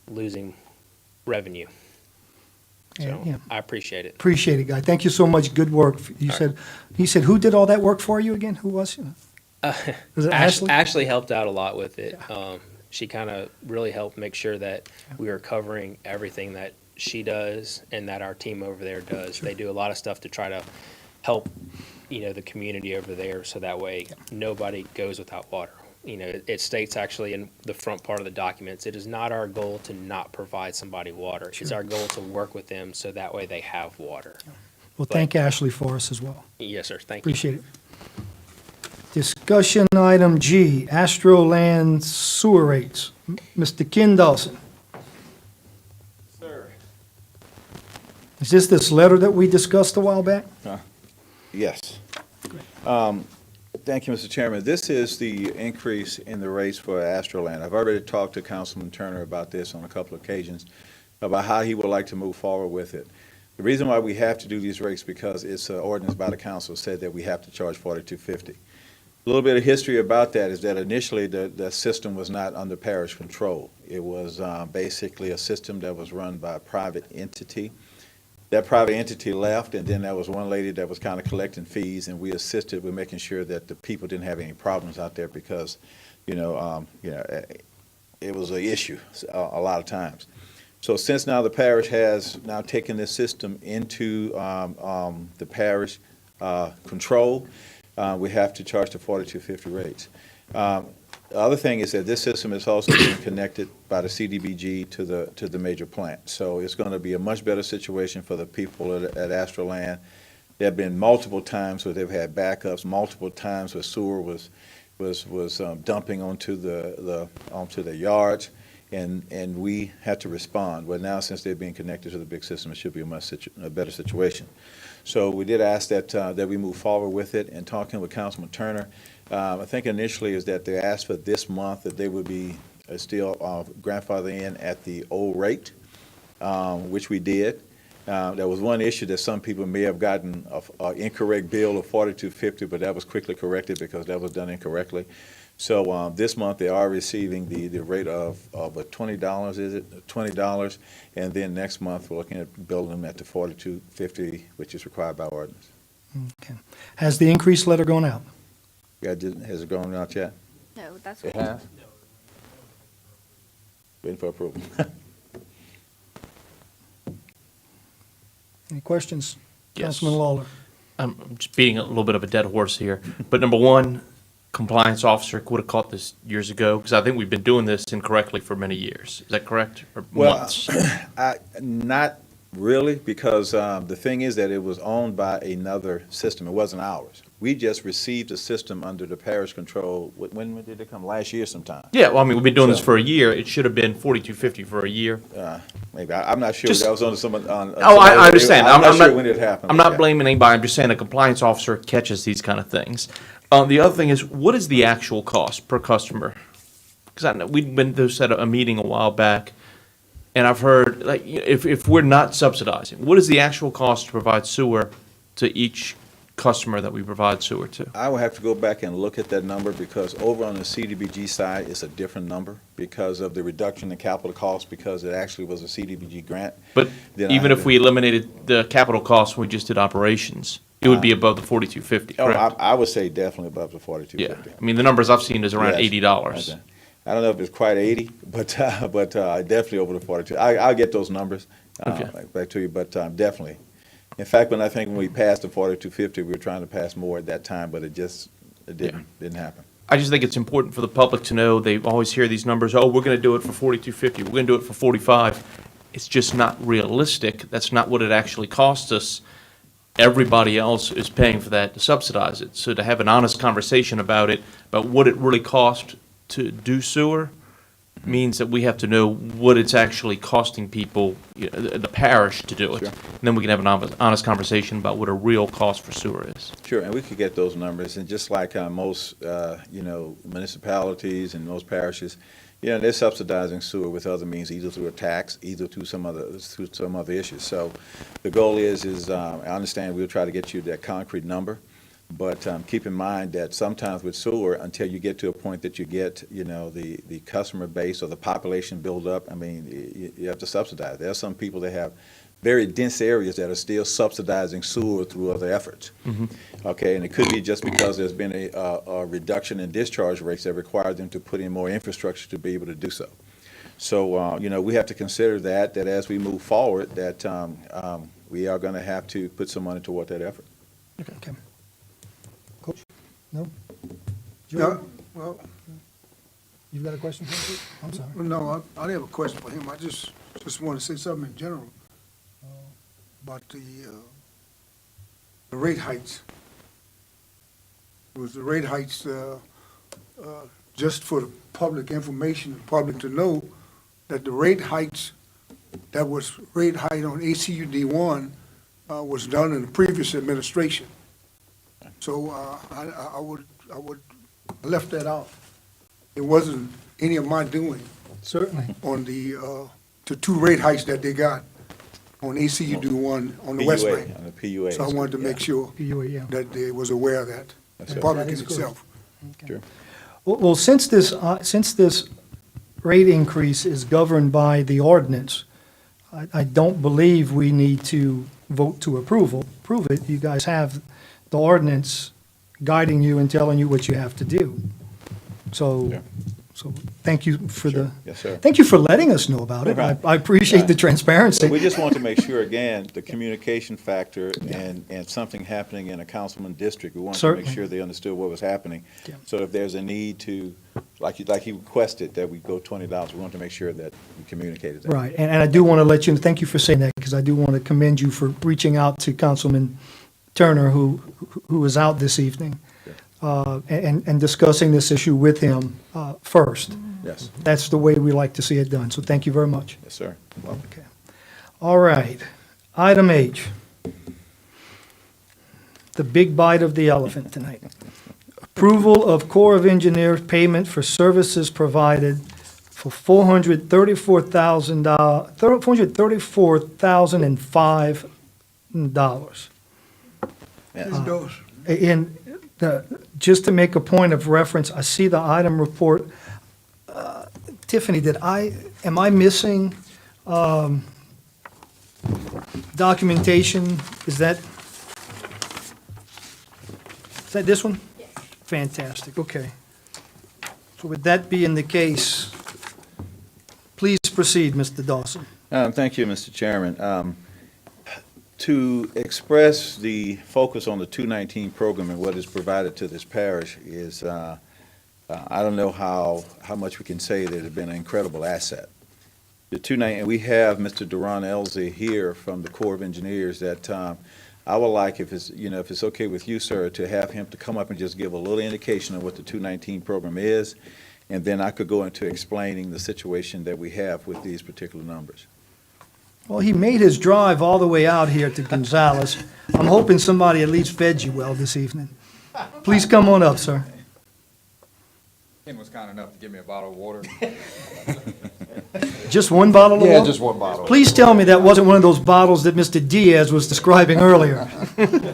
losing revenue. So, Yeah. I appreciate it. Appreciate it, guy. Thank you so much. Good work. You said, who did all that work for you again? Who was? Was it Ashley? Ashley helped out a lot with it. She kind of really helped make sure that we are covering everything that she does and that our team over there does. They do a lot of stuff to try to help, you know, the community over there, so that way nobody goes without water. You know, it states actually in the front part of the documents, it is not our goal to not provide somebody water. It's our goal to work with them so that way they have water. Well, thank Ashley for us as well. Yes, sir. Thank you. Appreciate it. Discussion item G, Astro Land sewer rates. Mr. Ken Dawson. Sir. Is this letter that we discussed a while back? Yes. Thank you, Mr. Chairman. This is the increase in the rates for Astroland. I've already talked to Councilman Turner about this on a couple of occasions, about how he would like to move forward with it. The reason why we have to do these rates because it's an ordinance by the council said that we have to charge $42.50. A little bit of history about that is that initially the system was not under parish control. It was basically a system that was run by a private entity. That private entity left, and then there was one lady that was kind of collecting fees, and we assisted with making sure that the people didn't have any problems out there because, it was an issue a lot of times. So since now the parish has now taken this system into the parish control, we have to charge the $42.50 rates. The other thing is that this system is also being connected by the CDBG to the major plant. So it's going to be a much better situation for the people at Astroland. There have been multiple times where they've had backups, multiple times where sewer was dumping onto their yards, and we had to respond. But now, since they're being connected to the big system, it should be a better situation. So we did ask that we move forward with it. And talking with Councilman Turner, I think initially is that they asked for this month that they would be still grandfathered in at the old rate, which we did. There was one issue that some people may have gotten an incorrect bill of $42.50, but that was quickly corrected because that was done incorrectly. So this month they are receiving the rate of $20, is it? $20, and then next month we're looking at billing them at the $42.50, which is required by ordinance. Okay. Has the increase letter gone out? Has it gone out yet? No, that's It what. has? Waiting for approval. Any questions? Yes. Councilman Lawler. I'm just beating a little bit of a dead horse here, but number one, compliance officer would have caught this years ago, because I think we've been doing this incorrectly for many years. Is that correct? Or Well, months? Not really, because the thing is that it was owned by another system. It wasn't ours. We just received a system under the parish control, when did it come? Last year sometime? Yeah, well, I mean, we've been doing this So- for a year. It should have been 4250 for a year. Maybe, I'm not sure, Just- that was on someone, on. Oh, I understand. I'm not sure when it happened. I'm not Yeah. blaming anybody. I'm just saying a compliance officer catches these kind of things. The other thing is, what is the actual cost per customer? Because I know, we'd been to set a meeting a while back, and I've heard, like, if we're not subsidizing, what is the actual cost to provide sewer to each customer that we provide sewer to? I will have to go back and look at that number, because over on the CDBG side, it's a different number because of the reduction in capital costs, because it actually was a CDBG grant. But Then I even have if to- we eliminated the capital costs when we just did operations, it would be above the 4250, Oh, correct? I would say definitely above the 4250. Yeah, I mean, the numbers I've seen is around Yes. $80. Okay. I don't know if it's quite 80, but definitely over the 42. I'll get those numbers Okay. back to you, but definitely. In fact, when we passed the 4250, we were trying to pass more at that time, but it didn't happen. I just think it's important for the public to know, they always hear these numbers, oh, we're gonna do it for 4250, we're gonna do it for 45. It's just not realistic. That's not what it actually costs us. Everybody else is paying for that to subsidize it. So to have an honest conversation about it, about what it really costs to do sewer, means that we have to know what it's actually costing people, the parish, to do it. Sure. And then we can have an honest conversation about what a real cost for sewer is. Sure, and we could get those numbers, and just like most, municipalities and most parishes, they're subsidizing sewer with other means, either through a tax, either through some other issues. So the goal is I understand we'll try to get you that concrete number, but keep in mind that sometimes with sewer, until you get to a point that you get, the customer base or the population build up, I mean, you have to subsidize. There are some people that have very dense areas that are still subsidizing sewer through other efforts. Okay, and it could be just because there's been a reduction in discharge rates that require them to put in more infrastructure to be able to do so. So, we have to consider that as we move forward, that we are going to have to put some money toward that effort. Okay. Coach? No? Yeah, well, You've got a question for me? I'm sorry. no, I didn't have a question for him. I just want to say something in general about the rate hikes. Was the rate hikes, just for the public information, the public to know that the rate hikes, that was rate hike on ACUD one, was done in the previous administration. So, I left that out. It wasn't any of my doing Certainly. on the two rate hikes that they got on ACUD one on the West PUA, Bank. on the PUA. So I wanted to make sure Yeah. that they was aware of that, That's the it. public That in is good. itself. Sure. Well, since this rate increase is governed by the ordinance, I don't believe we need to vote to approve it. You guys have the ordinance guiding you and telling you what you have to do. So, Yeah. so thank you for Sure. the, Yes, sir. thank you for letting us know about it. Right. I appreciate the Right. transparency. So we just want to make sure, again, the communication factor and something happening in a councilman district, we wanted to make Certainly. sure they understood what was happening. Yeah. So if there's a need to, like he requested that we go $20, we want to make sure that we communicated that. Right, and I do want to let you, thank you for saying that, because I do want to commend you for reaching out to Councilman Turner, who is out this evening, and discussing this issue with him first. Yes, That's the way we like to see it done, so thank you very much. yes, sir. Okay. All right, item H. The big bite of the elephant tonight. Approval of Corps of Engineers payment for services provided for $434,005. Those- And just to make a point of reference, I see the item report. Tiffany, am I missing documentation? Is that this one? Yes. Fantastic, okay. So with that being the case, please proceed, Mr. Dawson. Thank you, Mr. Chairman. To express the focus on the 219 program and what is provided to this parish is, I don't know how much we can say that it's been an incredible asset. The 219, and we have Mr. Duran Elzey here from the Corps of Engineers that I would like, if it's, if it's okay with you, sir, to have him to come up and just give a little indication of what the 219 program is, and then I could go into explaining the situation that we have with these particular numbers. Well, he made his drive all the way out here to Gonzales. I'm hoping somebody at least fed you well this evening. Please come on up, sir. Ken was kind enough to give me a bottle of water. Just one bottle of water? Yeah, just one bottle. Please tell me that wasn't one of those bottles that Mr. Diaz was describing earlier.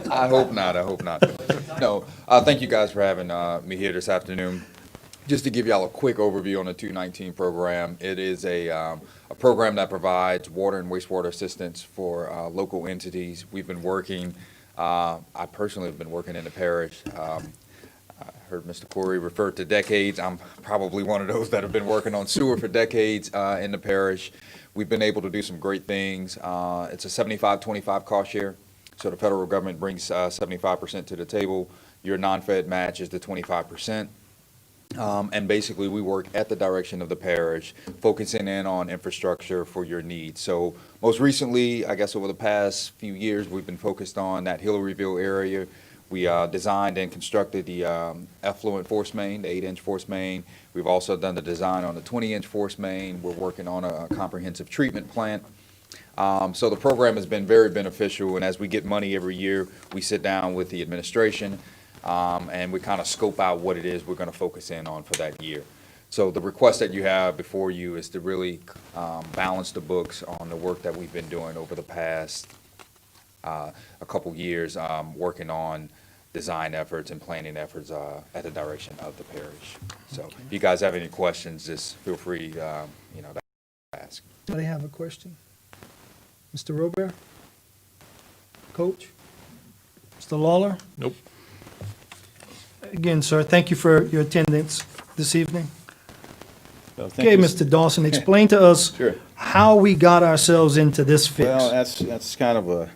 I hope not, I hope not. No, thank you guys for having me here this afternoon. Just to give y'all a quick overview on the 219 program, it is a program that provides water and wastewater assistance for local entities. We've been working, I personally have been working in the parish. I heard Mr. Corey refer to decades. I'm probably one of those that have been working on sewer for decades in the parish. We've been able to do some great things. It's a 75-25 cost share, so the federal government brings 75% to the table. Your non-fed match is the 25%. And basically, we work at the direction of the parish, focusing in on infrastructure for your needs. So most recently, I guess over the past few years, we've been focused on that Hillaryville area. We designed and constructed the effluent force main, the 8-inch force main. We've also done the design on the 20-inch force main. We're working on a comprehensive treatment plant. So the program has been very beneficial, and as we get money every year, we sit down with the administration and we kind of scope out what it is we're going to focus in on for that year. So the request that you have before you is to really balance the books on the work that we've been doing over the past a couple years, working on design efforts and planning efforts at the direction of the parish. So if you guys have any questions, just feel free, to ask. Anybody have a question? Mr. Robert? Coach? Mr. Lawler? Nope. Again, sir, thank you for your attendance this evening. So thank Okay, you. Mr. Dawson, explain to us Sure. how we got ourselves into this fix. Well, that's kind of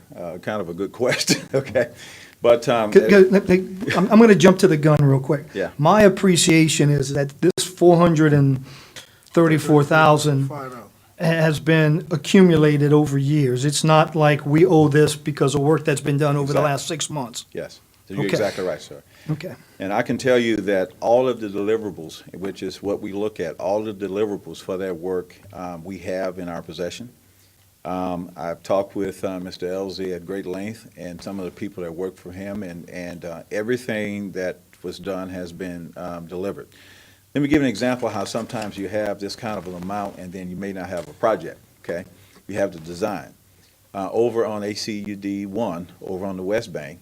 a good question, okay? But, I'm going to jump to the gun real quick. Yeah. My appreciation is that this 434,000 has been accumulated over years. It's not like we owe this because of work that's been done over the Exactly. last 6 months. yes, you're Okay. exactly right, sir. Okay. And I can tell you that all of the deliverables, which is what we look at, all the deliverables for that work, we have in our possession. I've talked with Mr. Elzey at great length and some of the people that work for him, and everything that was done has been delivered. Let me give an example of how sometimes you have this kind of an amount and then you may not have a project, okay? You have the design. Over on ACUD 1, over on the West Bank,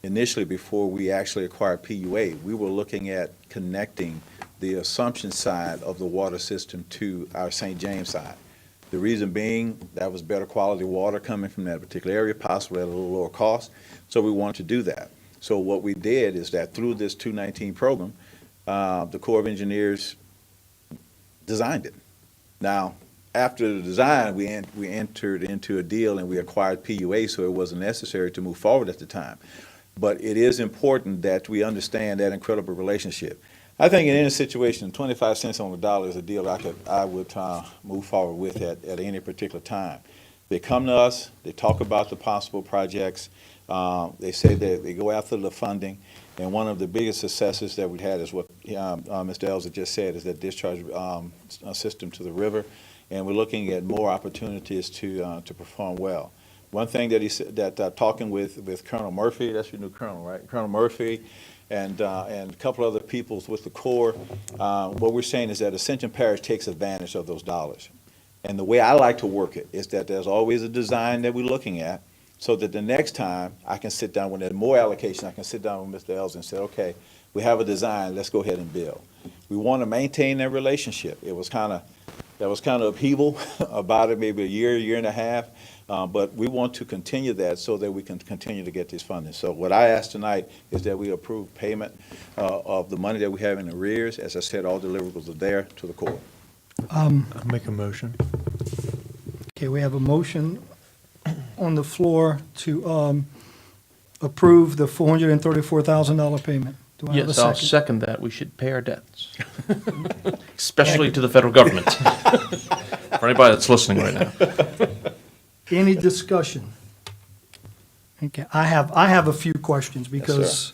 initially before we actually acquired PUA, we were looking at connecting the Assumption side of the water system to our St. James side. The reason being, that was better quality water coming from that particular area, possibly at a little lower cost, so we wanted to do that. So what we did is that through this 219 program, the Corps of Engineers designed it. Now, after the design, we entered into a deal and we acquired PUA, so it wasn't necessary to move forward at the time. But it is important that we understand that incredible relationship. I think in any situation, 25 cents on the dollar is a deal I would move forward with at any particular time. They come to us, they talk about the possible projects, they say that they go after the funding, and one of the biggest successes that we had is what Mr. Elza just said, is that discharge system to the river, and we're looking at more opportunities to perform well. One thing that he said, that talking with Colonel Murphy, that's your new colonel, right? Colonel Murphy and a couple other people with the Corps, what we're saying is that Ascension Parish takes advantage of those dollars. And the way I like to work it is that there's always a design that we're looking at, so that the next time I can sit down, when there's more allocation, I can sit down with Mr. Ells and say, okay, we have a design, let's go ahead and build. We want to maintain that relationship. That was kind of upheaval about it, maybe a year and a half. But we want to continue that so that we can continue to get this funding. So what I ask tonight is that we approve payment of the money that we have in arrears. As I said, all deliverables are there to the Corps. I'll make a motion. Okay, we have a motion on the floor to approve the $434,000 payment. Do I have a Yes, I'll second? second that. We should pay our debts, especially to the federal government. For anybody that's listening right now. Any discussion? Okay, I have a few questions because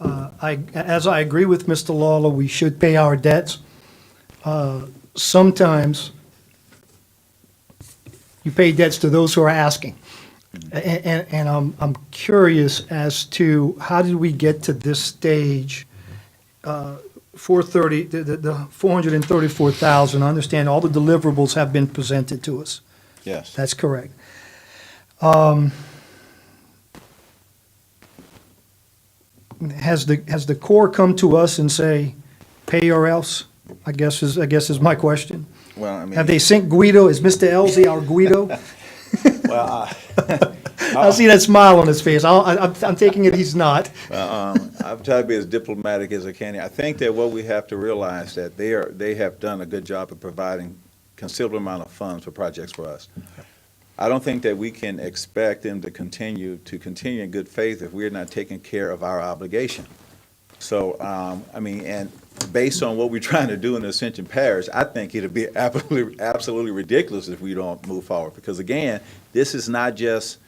as I agree with Mr. Lawler, we should pay our debts. Sometimes you pay debts to those who are asking. And I'm curious as to how did we get to this stage? 430, the 434,000, I understand all the deliverables have been presented to us. Yes. That's correct. Has the Corps come to us and say, pay or else? I guess is my question. Well, I mean. Have they sent Guido? Is Mr. Elzey our Guido? Well, I see that smile on his face. I'm taking it he's not. I've tried to be as diplomatic as I can. I think that what we have to realize that they have done a good job of providing considerable amount of funds for projects for us. I don't think that we can expect them to continue in good faith if we're not taking care of our obligation. So, I mean, and based on what we're trying to do in the Ascension Parish, I think it'd be absolutely ridiculous if we don't move forward. Because again, this is not just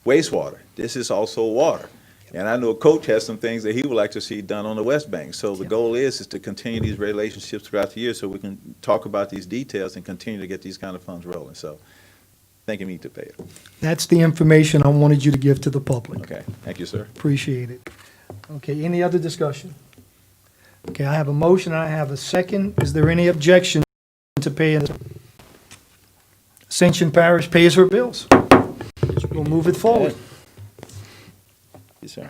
wastewater. This is also water. And I know Coach has some things that he would like to see done on the West Bank. So the goal is to continue these relationships throughout the year so we can talk about these details and continue to get these kind of funds rolling. So I think you need to pay it. That's the information I wanted you to give to the public. Okay, thank you, sir. Appreciate it. Okay, any other discussion? Okay, I have a motion, and I have a second. Is there any objection to paying Ascension Parish pays her bills? We'll move it forward. Yes, sir.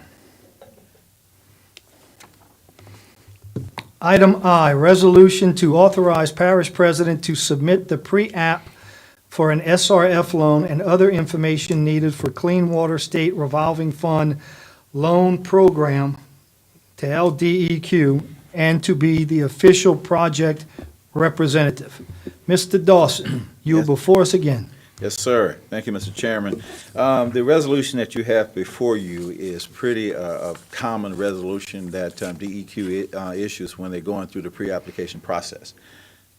Item I, resolution to authorize parish president to submit the pre-app for an SRF loan and other information needed for Clean Water State Revolving Fund Loan Program to LDEQ and to be the official project representative. Mr. Dawson, you are Yes. before us again. Yes, sir. Thank you, Mr. Chairman. The resolution that you have before you is pretty a common resolution that DEQ issues when they're going through the pre-application process.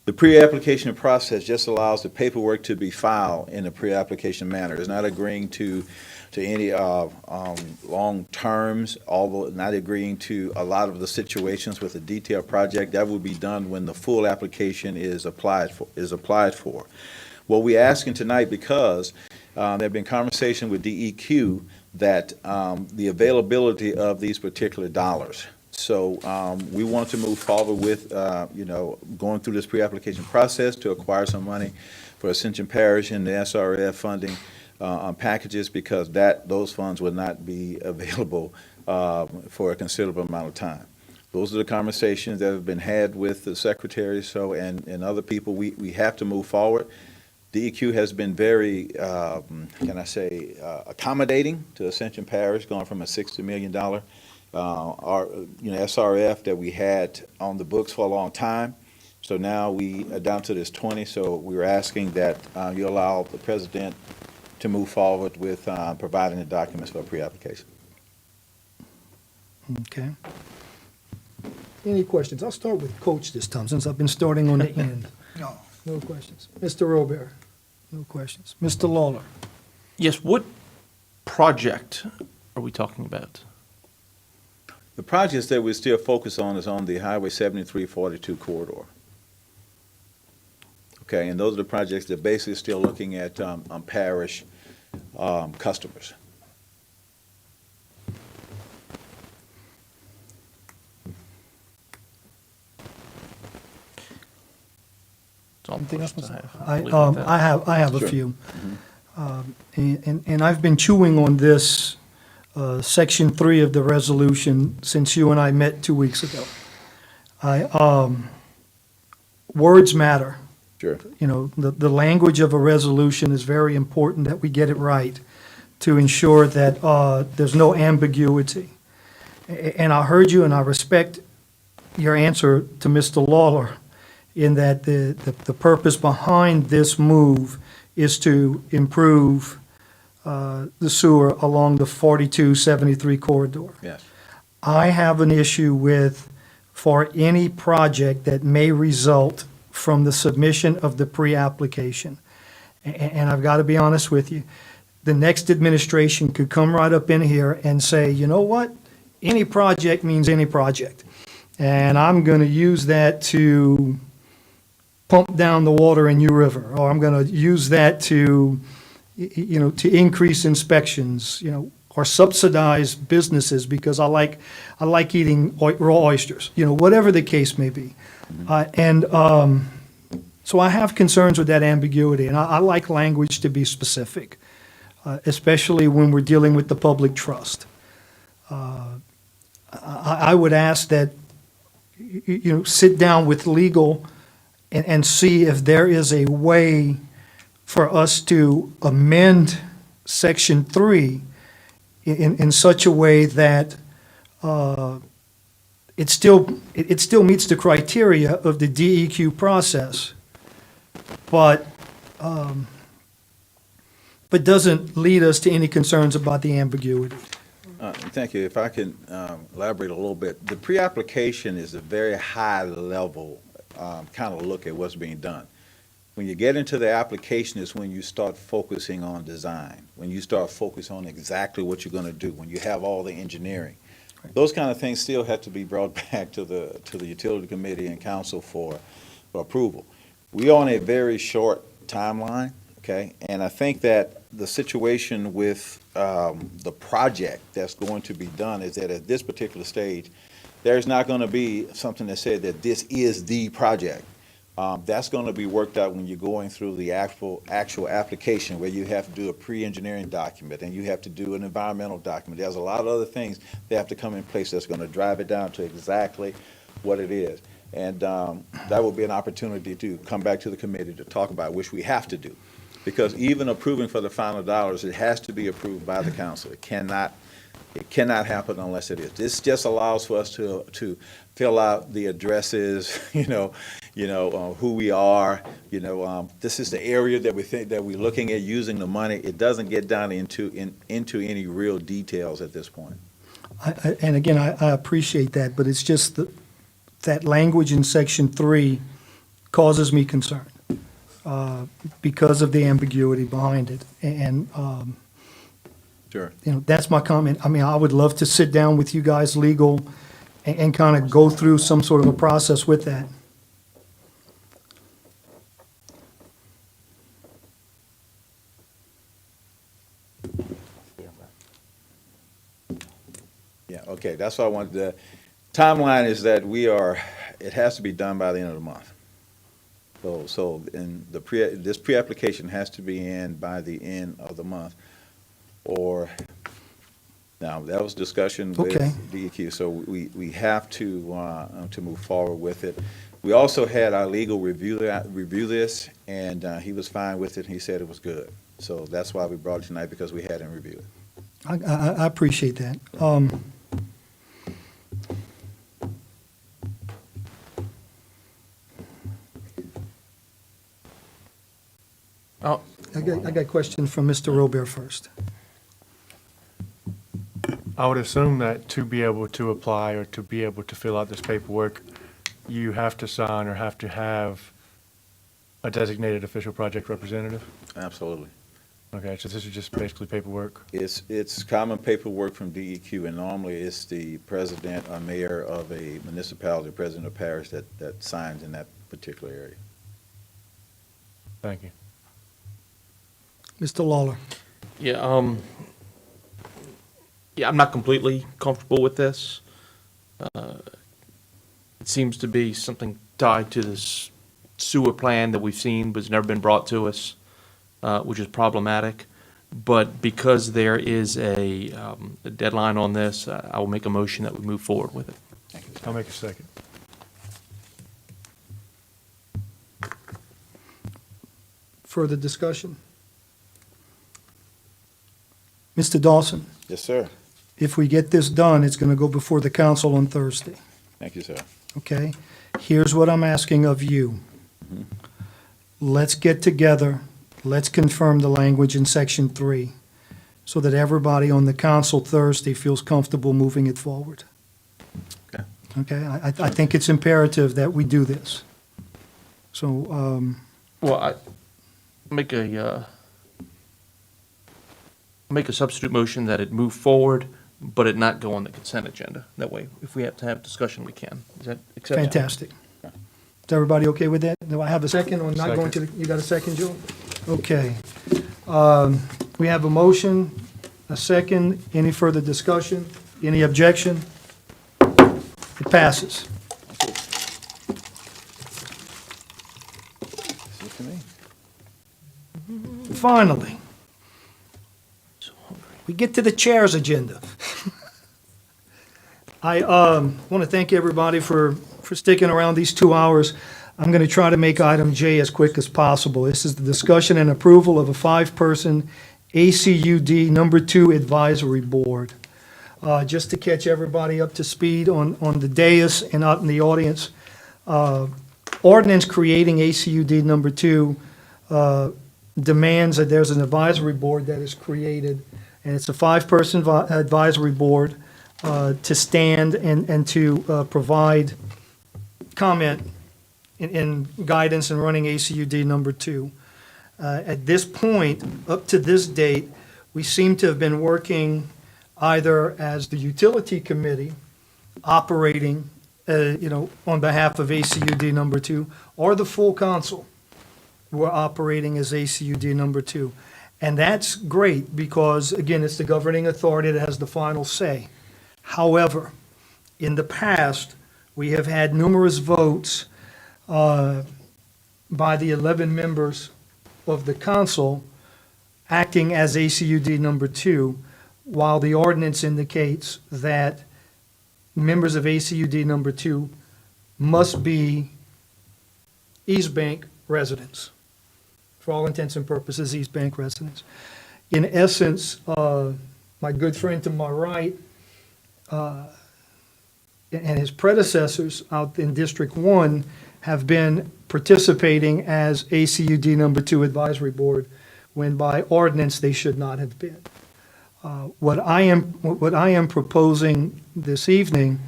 The pre-application process just allows the paperwork to be filed in a pre-application manner. It's not agreeing to any long terms, although not agreeing to a lot of the situations with a detailed project. That will be done when the full application is applied for. What we're asking tonight, because there have been conversations with DEQ that the availability of these particular dollars. So we want to move forward with, going through this pre-application process to acquire some money for Ascension Parish and the SRF funding packages, because those funds will not be available for a considerable amount of time. Those are the conversations that have been had with the secretary and other people. We have to move forward. DEQ has been very, accommodating to Ascension Parish, going from a $60 million SRF that we had on the books for a long time. So now we are down to this 20. So we're asking that you allow the president to move forward with providing the documents for pre-application. Okay. Any questions? I'll start with Coach this time, since I've been starting on the end. No. No questions. Mr. Robert? No questions. Mr. Lawler? Yes, what project are we talking about? The projects that we're still focused on is on the Highway 7342 corridor. Okay, and those are the projects that basically still looking at parish customers. That's all the Anything else, questions Mr. I have. I'll leave it at that. I have a Sure. few. And I've been chewing on this, Section 3 of the resolution, since you and I met 2 weeks ago. Words matter. Sure. You know, the language of a resolution is very important that we get it right to ensure that there's no ambiguity. And I heard you, and I respect your answer to Mr. Lawler in that the purpose behind this move is to improve the sewer along the 4273 corridor. Yes. I have an issue with, for any project that may result from the submission of the pre-application, and I've got to be honest with you, the next administration could come right up in here and say, you know what? Any project means any project. And I'm going to use that to pump down the water in New River, or I'm going to use that to, to increase inspections, or subsidize businesses because I like eating raw oysters, whatever the case may be. So I have concerns with that ambiguity, and I like language to be specific, especially when we're dealing with the public trust. I would ask that, sit down with legal and see if there is a way for us to amend Section 3 in such a way that it still meets the criteria of the DEQ process, but doesn't lead us to any concerns about the ambiguity. Thank you. If I can elaborate a little bit, the pre-application is a very high level kind of look at what's being done. When you get into the application is when you start focusing on design, when you start focusing on exactly what you're going to do, when you have all the engineering. Those kind of things still have to be brought back to the utility committee and council for approval. We're on a very short timeline, okay? And I think that the situation with the project that's going to be done is that at this particular stage, there's not going to be something that said that this is the project. That's going to be worked out when you're going through the actual application, where you have to do a pre-engineering document and you have to do an environmental document. There's a lot of other things that have to come in place that's going to drive it down to exactly what it is. And that will be an opportunity to come back to the committee to talk about, which we have to do. Because even approving for the final dollars, it has to be approved by the council. It cannot happen unless it is. This just allows for us to fill out the addresses, who we are, this is the area that we think that we're looking at using the money. It doesn't get down into any real details at this point. And again, I appreciate that, but it's just that language in Section 3 causes me concern because of the ambiguity behind it. And Sure. That's my comment. I mean, I would love to sit down with you guys, legal, and kind of go through some sort of a process with that. Yeah, okay, that's what I wanted. The timeline is that it has to be done by the end of the month. So in this pre-application has to be in by the end of the month. Or, now, that was discussion with Okay. DEQ, so we have to move forward with it. We also had our legal review this, and he was fine with it, he said it was good. So that's why we brought it tonight, because we had him review it. I appreciate that. Oh, I got questions from Mr. Robert first. I would assume that to be able to apply or to be able to fill out this paperwork, you have to sign or have to have a designated official project representative? Absolutely. Okay, so this is just basically paperwork? It's common paperwork from DEQ, and normally it's the president or mayor of a municipality, president of parish that signs in that particular area. Thank you. Mr. Lawler. yeah, I'm not completely comfortable with this. It seems to be something tied to this sewer plan that we've seen, but it's never been brought to us, which is problematic. But because there is a deadline on this, I will make a motion that we move forward with it. I'll make a second. Further discussion? Mr. Dawson, Yes, sir. if we get this done, it's going to go before the council on Thursday, Thank you, sir. okay? Here's what I'm asking of you. Let's get together, let's confirm the language in Section 3 so that everybody on the council Thursday feels comfortable moving it forward. Okay. Okay, I think it's imperative that we do this. So, Well, I make a make a substitute motion that it move forward, but it not go on the consent agenda. That way, if we have to have discussion, we can. Is that acceptable? Fantastic. Is everybody okay with that? Do I have a second on not going to, you got a second, Joe? Okay. We have a motion, a second. Any further discussion? Any objection? It passes. See for me. Finally, we get to the chair's agenda. I want to thank everybody for sticking around these 2 hours. I'm going to try to make item J as quick as possible. This is the discussion and approval of a 5-person ACUD number 2 advisory board. Just to catch everybody up to speed on the dais and out in the audience, ordinance creating ACUD number 2 demands that there's an advisory board that is created, and it's a 5-person advisory board to stand and to provide comment and guidance in running ACUD number 2. At this point, up to this date, we seem to have been working either as the utility committee operating, on behalf of ACUD number 2, or the full council were operating as ACUD number 2. And that's great because, again, it's the governing authority that has the final say. However, in the past, we have had numerous votes by the 11 members of the council acting as ACUD number 2, while the ordinance indicates that members of ACUD number 2 must be East Bank residents. For all intents and purposes, East Bank residents. In essence, my good friend to my right and his predecessors out in District 1 have been participating as ACUD number 2 advisory board, when by ordinance they should not have been. What I am proposing this evening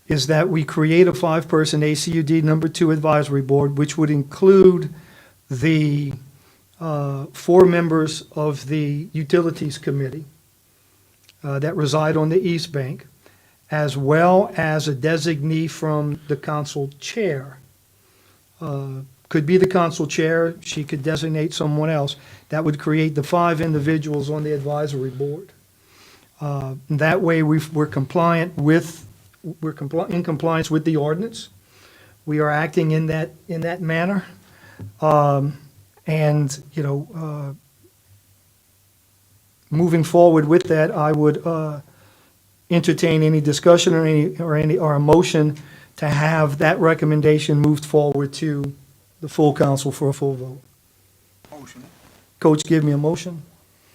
is that we create a 5-person ACUD number 2 advisory board, which would include the 4 members of the Utilities Committee that reside on the East Bank, as well as a designee from the council chair. Could be the council chair, she could designate someone else. That would create the 5 individuals on the advisory board. That way, we're compliant with, in compliance with the ordinance. We are acting in that manner. And, moving forward with that, I would entertain any discussion or a motion to have that recommendation moved forward to the full council for a full vote. Motion. Coach, give me a motion.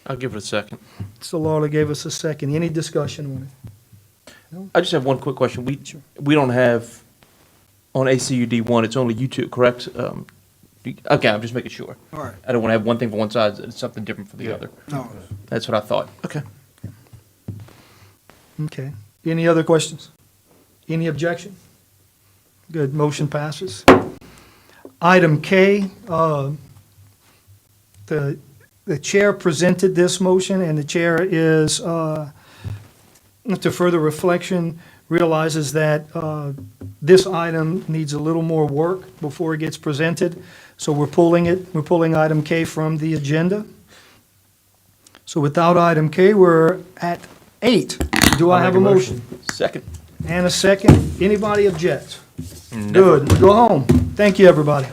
I'll give it a second. So Lawler gave us a second. Any discussion on it? I just have one quick question. We don't have, on ACUD 1, it's only you two, correct? Okay, I'm just making sure. All right. I don't want to have one thing for one side and something different for the other. No. That's what I thought. Okay. Okay. Any other questions? Any objection? Good, motion passes. Item K, the chair presented this motion, and the chair is, to further reflection, realizes that this item needs a little more work before it gets presented. So we're pulling item K from the agenda. So without item K, we're at 8. Do I I'll have make a a motion? Second. And a second. Anybody object? Good. Go home. Thank you, everybody.